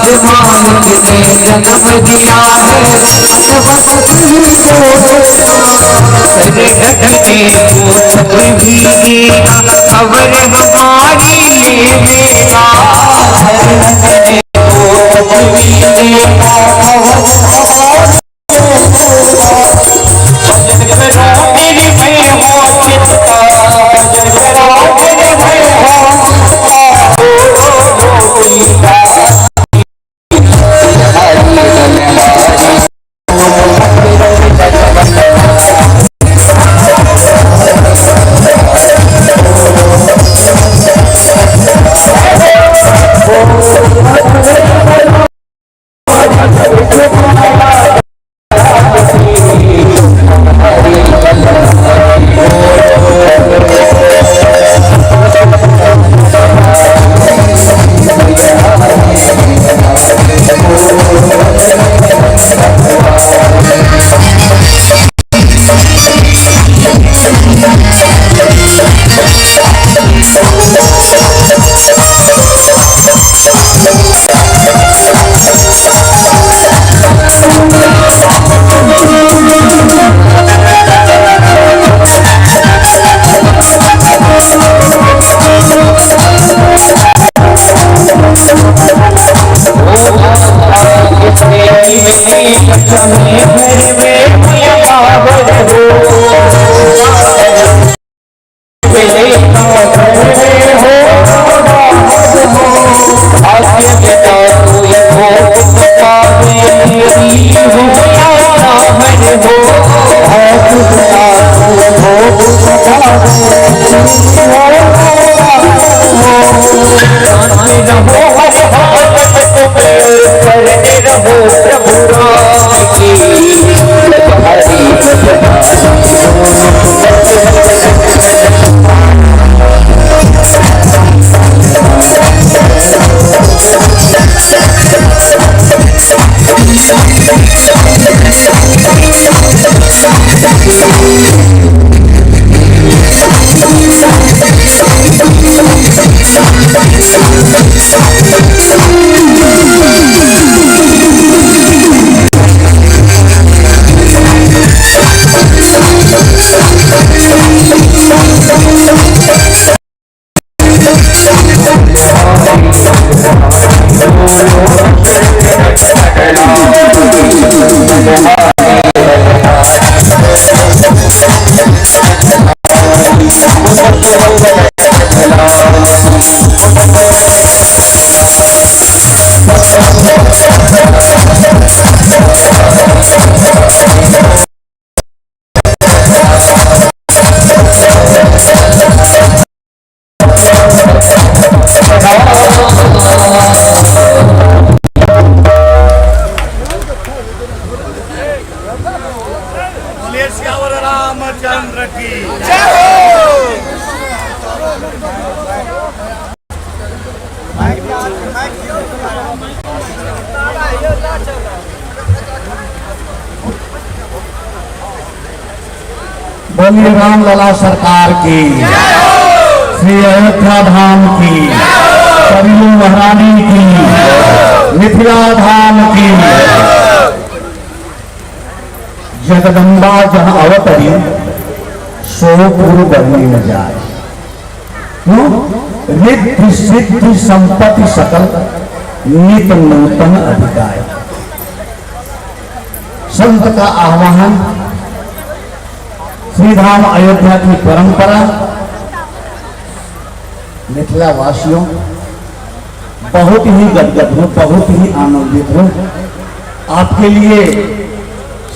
जिस मालिक ने जन्म दिया है सरे ढकने को छत्र भी देगा खबर हमारी लेगा सरे ढकने को छत्र भी देगा रामचंद्र की जय हो। बोलिए राम लला सरकार की, श्री अयोध्या धाम की, सरयू महारानी की, मिथिला धाम की। जगदम्बा जहां अवतरी सो पूर्व बनी न जाए। क्यों? रिद्धि सिद्धि संपत्ति सकल नित नूतन अधिकार। संत का आह्वान, श्रीधाम अयोध्या की परंपरा। मिथिला वासियों बहुत ही गदगद हो, बहुत ही आनंदित हो। आपके लिए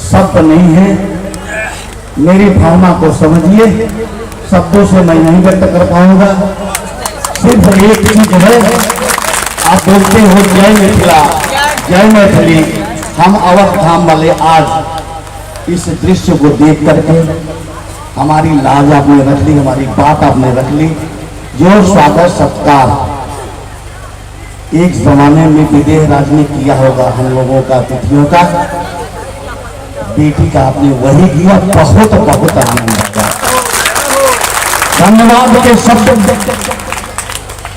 शब्द नहीं है, मेरी भावना को समझिए। शब्दों से मैं नहीं व्यक्त कर पाऊंगा। सिर्फ एक चीज है, आप बोलते हो जय मिथिला, जय मैथिली। हम अवध धाम वाले आज इस दृश्य को देख करके हमारी लाज आपने रख ली, हमारी बात आपने रख ली। जो स्वागत सत्कार एक जमाने में विदेह राज ने किया होगा हम लोगों का, अतिथियों का, बेटी का आपने वही किया। बहुत बहुत आनंद लगा। धन्यवाद के शब्द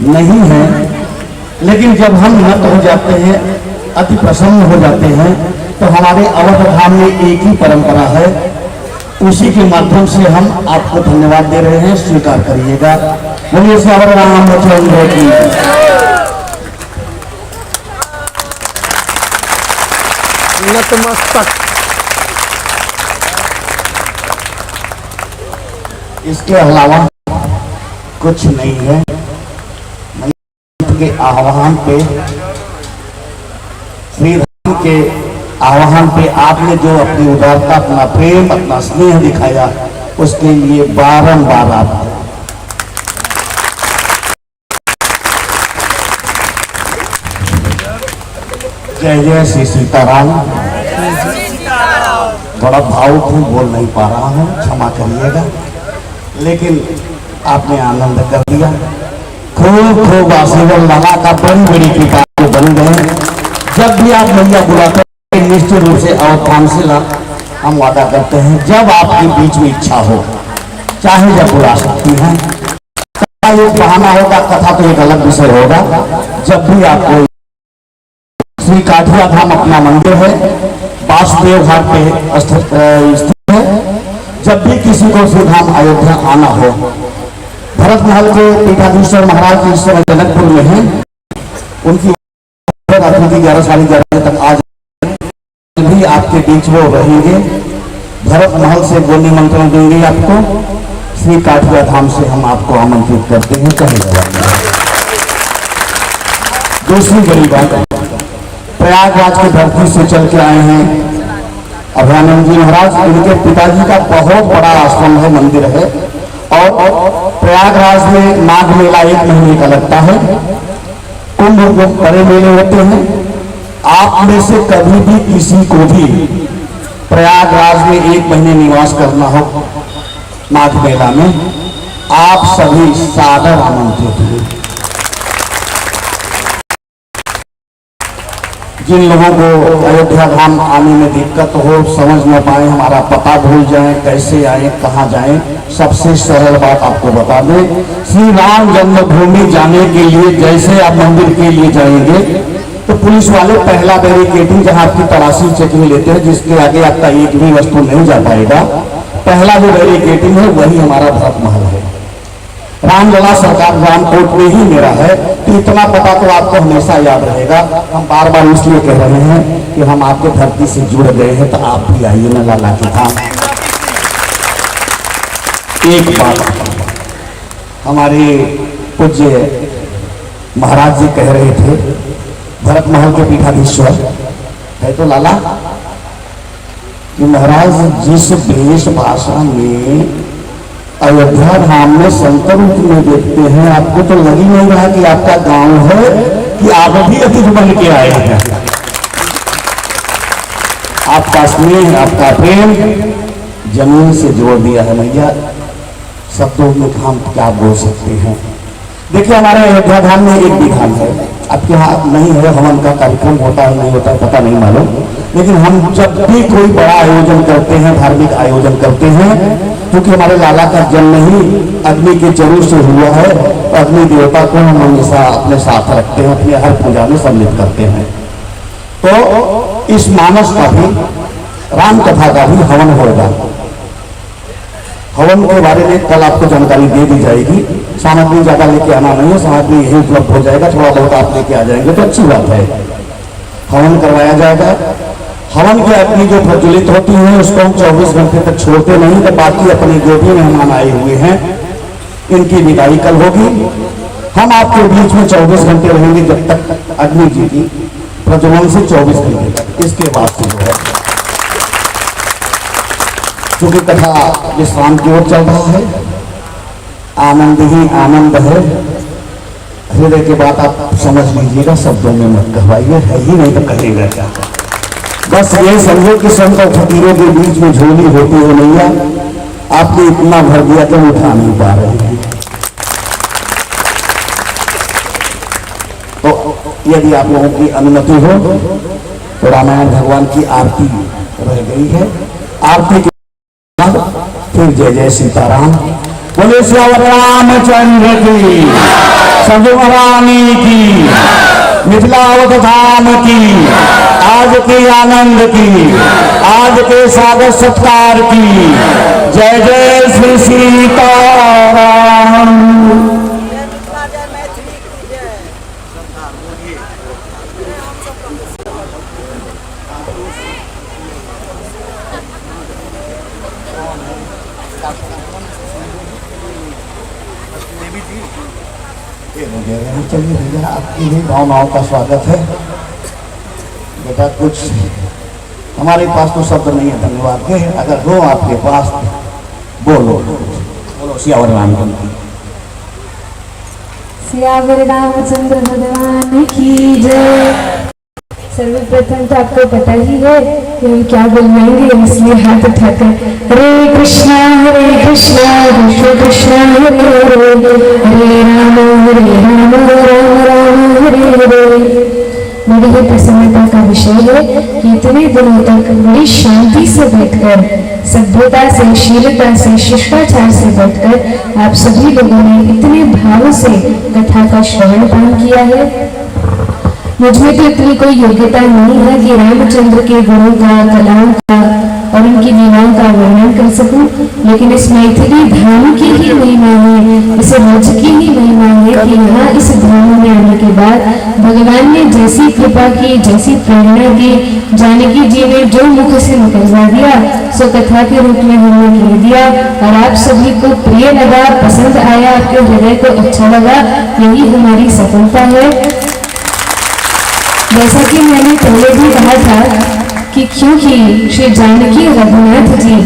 नहीं है, लेकिन जब हम नत हो जाते हैं, अति प्रसन्न हो जाते हैं, तो हमारे अवध धाम में एक ही परंपरा है, उसी के माध्यम से हम आपको धन्यवाद दे रहे हैं, स्वीकार करिएगा। बोलिए श्री रामचंद्र की। नतमस्तक। इसके अलावा कुछ नहीं है। के आह्वान पे, श्री राम के आह्वान पे आपने जो अपनी उदारता, अपना प्रेम, अपना स्नेह दिखाया, उसके लिए बारंबार आप जय जय श्री सीताराम। बड़ा भावुक हूँ, बोल नहीं पा रहा हूँ, क्षमा करिएगा, लेकिन आपने आनंद कर दिया। खूब खूब आशीर्वाद लगा का बड़ी बड़ी कृपा बन गए। जब भी आप मैया बुलाते हैं, निश्चित रूप से अवधान से हम वादा करते हैं, जब आपके बीच में इच्छा हो, चाहे जब बुला सकती हैं। चाहे एक बहाना होगा, कथा तो एक अलग विषय होगा। जब भी आपको श्री काठिया धाम अपना मंदिर है, वासुदेव घाट पे स्थित है। जब भी किसी को श्री धाम अयोध्या आना हो, भरत महल के पीठाधीश्वर महाराज जी इस समय जनकपुर में हैं, उनकी रात्रि 11 साढ़े 11 तक आज भी आपके बीच वो रहेंगे। भरत महल से वो निमंत्रण देंगे आपको, श्री काठिया धाम से हम आपको आमंत्रित करते हैं। कहेगा दूसरी बड़ी बात, प्रयागराज की धरती से चल के आए हैं अभयानंद जी महाराज। इनके पिताजी का बहुत बड़ा आश्रम है, मंदिर है, और प्रयागराज में माघ मेला 1 महीने का लगता है। कुंभ को बड़े मेले होते हैं। आप में से कभी भी किसी को भी प्रयागराज में 1 महीने निवास करना हो माघ मेला में, आप सभी सादर आमंत्रित हैं। जिन लोगों को अयोध्या धाम आने में दिक्कत हो, समझ न पाए, हमारा पता भूल जाए, कैसे आए, कहाँ जाए, सबसे सरल बात आपको बता दें। श्री राम जन्मभूमि जाने के लिए जैसे आप मंदिर के लिए जाएंगे तो पुलिस वाले पहला बैरिकेडिंग, जहां आपकी तलाशी चेकिंग लेते हैं, जिसके आगे आपका एक भी वस्तु नहीं जा पाएगा, पहला जो बैरिकेडिंग है वही हमारा भरत महल है। रामलला सरकार रामकोट में ही मेरा है, तो इतना पता तो आपको हमेशा याद रहेगा। हम बार बार इसलिए कह रहे हैं कि हम आपके धरती से जुड़ गए हैं, तो आप भी आइए ना लाला के धाम। एक बात हमारे पूज्य महाराज जी कह रहे थे, भरत महल के पीठाधीश्वर है तो लाला, कि महाराज जिस वेश भाषा में अयोध्या धाम में संत रूप में देखते हैं, आपको तो लग ही नहीं रहा कि आपका गांव है कि आप भी अतिथि बन के आए हैं। आपका स्नेह, आपका प्रेम जमीन से जोड़ दिया है भैया। शब्दों में हम क्या बोल सकते हैं। देखिए हमारे अयोध्या धाम में एक विधान है, आपके यहाँ नहीं है, हवन का कार्यक्रम होता है नहीं होता है पता नहीं मालूम, लेकिन हम जब भी कोई बड़ा आयोजन करते हैं, धार्मिक आयोजन करते हैं, क्योंकि हमारे लाला का जन्म ही अग्नि के जरूर से हुआ है, तो अग्नि देवता को हम हमेशा अपने साथ रखते हैं, अपनी हर पूजा में सम्मिलित करते हैं। तो इस मानस का भी, राम कथा का भी हवन होगा। हवन के बारे में कल आपको जानकारी दे दी जाएगी। सामग्री ज्यादा लेके आना नहीं है, सामग्री यही उपलब्ध हो जाएगा, थोड़ा बहुत आप लेके आ जाएंगे तो अच्छी बात है। हवन करवाया जाएगा। हवन की अग्नि जो प्रज्वलित होती है उसको हम 24 घंटे तक छोड़ते नहीं, तो बाकी अपने जो भी मेहमान आए हुए हैं इनकी विदाई कल होगी। हम आपके बीच में 24 घंटे रहेंगे, जब तक अग्नि जी की प्रज्वलन से 24 घंटे तक। इसके बाद से जो है, क्योंकि कथा विश्राम की ओर चल रहा है, आनंद ही आनंद है। हृदय की बात आप समझ लीजिएगा, शब्दों में मत कहवाइए, है ही नहीं तो कहेगा क्या। बस ये समझो कि संत और फकीरों के बीच में झोली होती है नैया, आपने इतना भर दिया कि उठा नहीं पा रहे हैं। तो यदि आप लोगों की अनुमति हो तो रामायण भगवान की आरती रह गई है। आरती के बाद फिर जय जय सीताराम। बोले श्यावर रामचंद्र की, संजय महारानी की, मिथिलावत धाम की, आज के आनंद की, आज के स्वागत सत्कार की। जय जय श्री सीताराम। चलिए भैया, आपकी भी भावनाओं का स्वागत है बेटा। कुछ हमारे पास तो शब्द नहीं है धन्यवाद के, अगर हो आपके पास बोलो। बोलो सियावर रामचंद्र की, सियावर रामचंद्र भगवान की जय। सर्वप्रथम तो आपको पता ही है कि हम क्या बोलेंगे, इसलिए हाथ उठाकर हरे कृष्णा कृष्ण कृष्ण हरे हरे, हरे राम राम राम हरे हरे। मेरी ये प्रसन्नता का विषय है कि इतने दिनों तक बड़ी शांति से बैठकर, सभ्यता से, शीलता से, शिष्टाचार से बैठकर आप सभी लोगों ने इतने भाव से कथा का श्रवण पान किया है। मुझमें तो इतनी कोई योग्यता नहीं है कि रामचंद्र के गुणों का, कलाओं का और उनकी की लीलाओं का वर्णन कर सकूं, लेकिन इस मैथिली धाम की ही महिमा है, इस राज्य की ही महिमा है कि यहाँ इस धाम में आने के बाद भगवान ने जैसी कृपा की, जैसी प्रेरणा दी, जानकी जी ने जो मुख से निकलवा दिया सो कथा के रूप में हमने कह दिया, और आप सभी को प्रिय लगा, पसंद आया, आपके हृदय को अच्छा लगा, यही हमारी सफलता है। जैसा कि मैंने पहले भी कहा था कि क्योंकि श्री जानकी रघुनाथ जी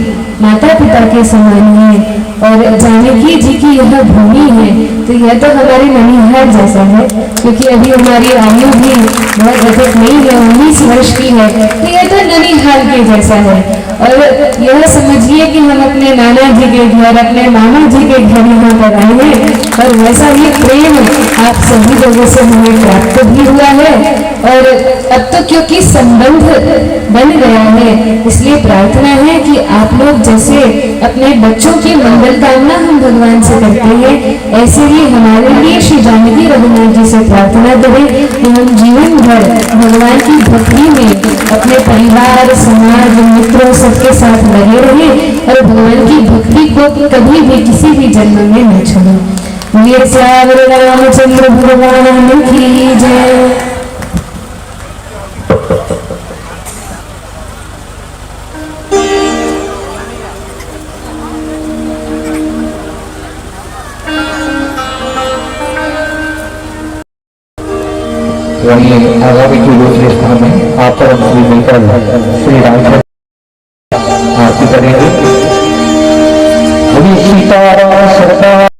माता पिता के समान हैं और जानकी जी की यह भूमि है, तो यह तो हमारे ननिहाल जैसा है, क्योंकि अभी हमारी आयु भी बहुत अधिक नहीं है, 19 वर्ष की है, तो यह तो ननिहाल के जैसा है। और यह समझिए कि हम अपने नाना जी के घर, अपने मामा जी के घर यहाँ पर आए हैं, और वैसा ही प्रेम आप सभी लोगों से हमें प्राप्त भी हुआ है। और अब तो क्योंकि संबंध बन गया है, इसलिए प्रार्थना है कि आप लोग जैसे अपने बच्चों की मंगल कामना हम भगवान से करते हैं, ऐसे ही हमारे लिए श्री जानकी रघुनाथ जी से प्रार्थना करें कि हम जीवन भर भगवान की भक्ति में अपने परिवार, समाज, मित्रों सबके साथ लगे रहें और भगवान की भक्ति को कभी भी किसी भी जन्म में न छोड़ें। ये श्यावर रामचंद्र भगवान की जय। वहीं आगामी की दूसरे स्थान में आप परम श्री मिलकर श्री रामचंद्र आरती करेंगे। सीताराम सरकार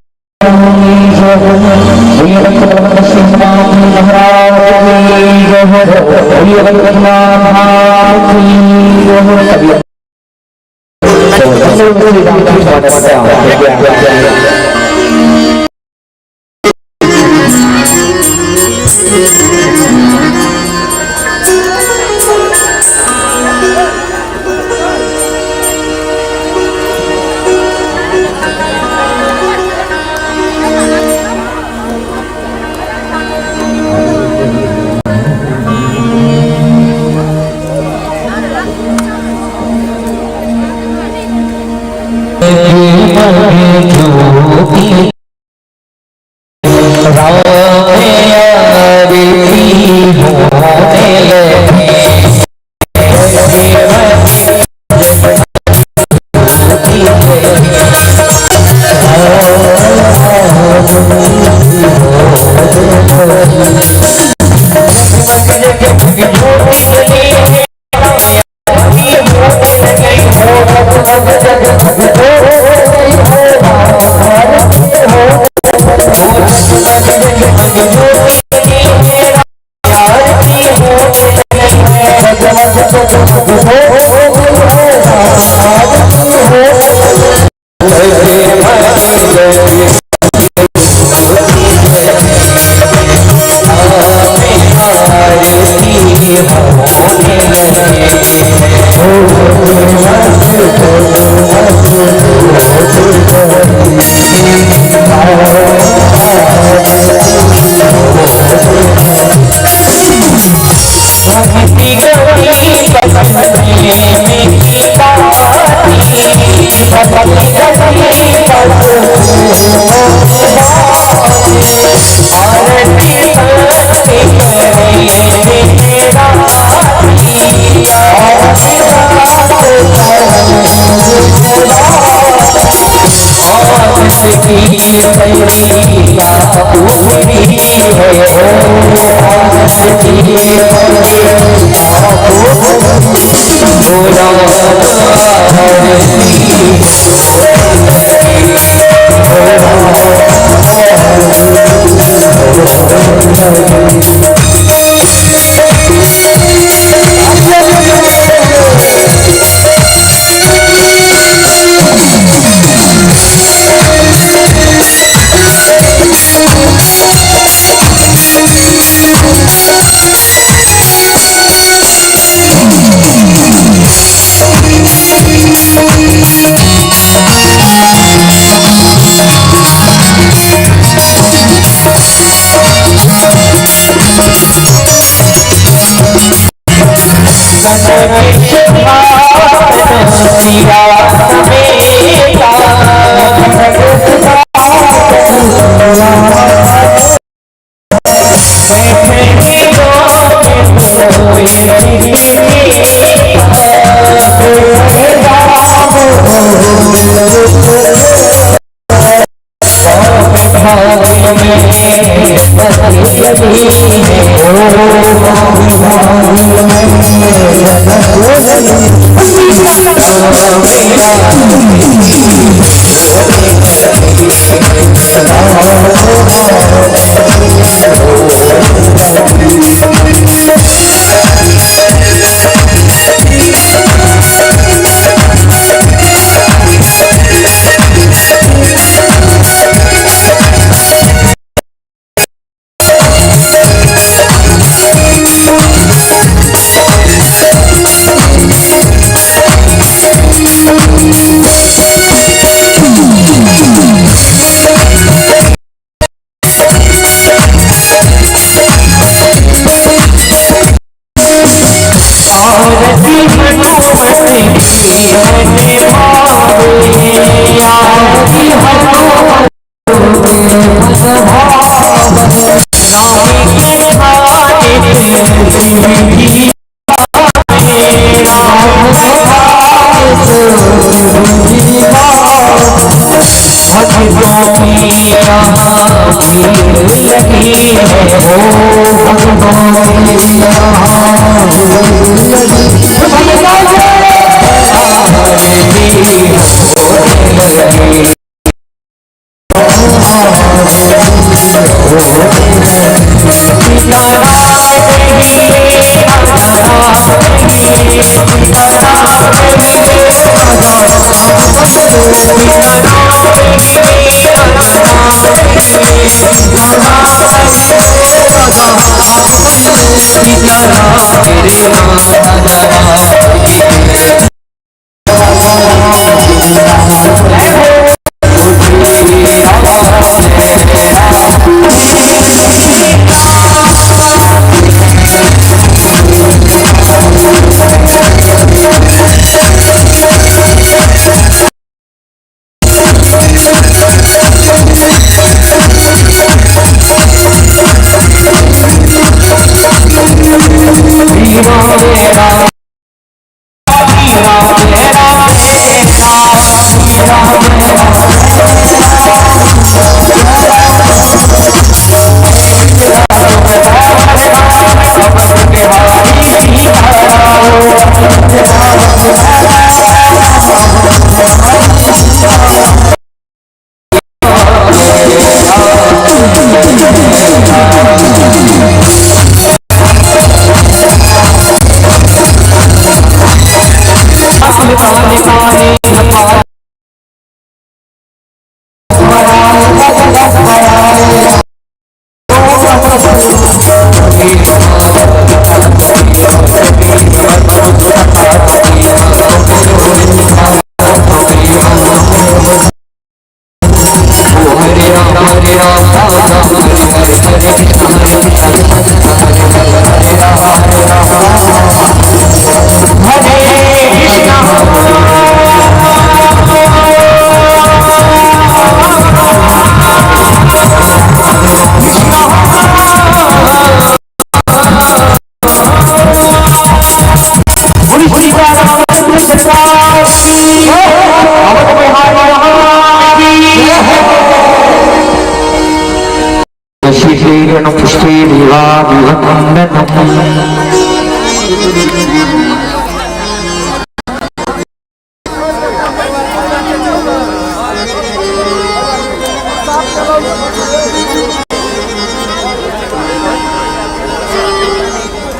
पुष्टि देवा विवंदनम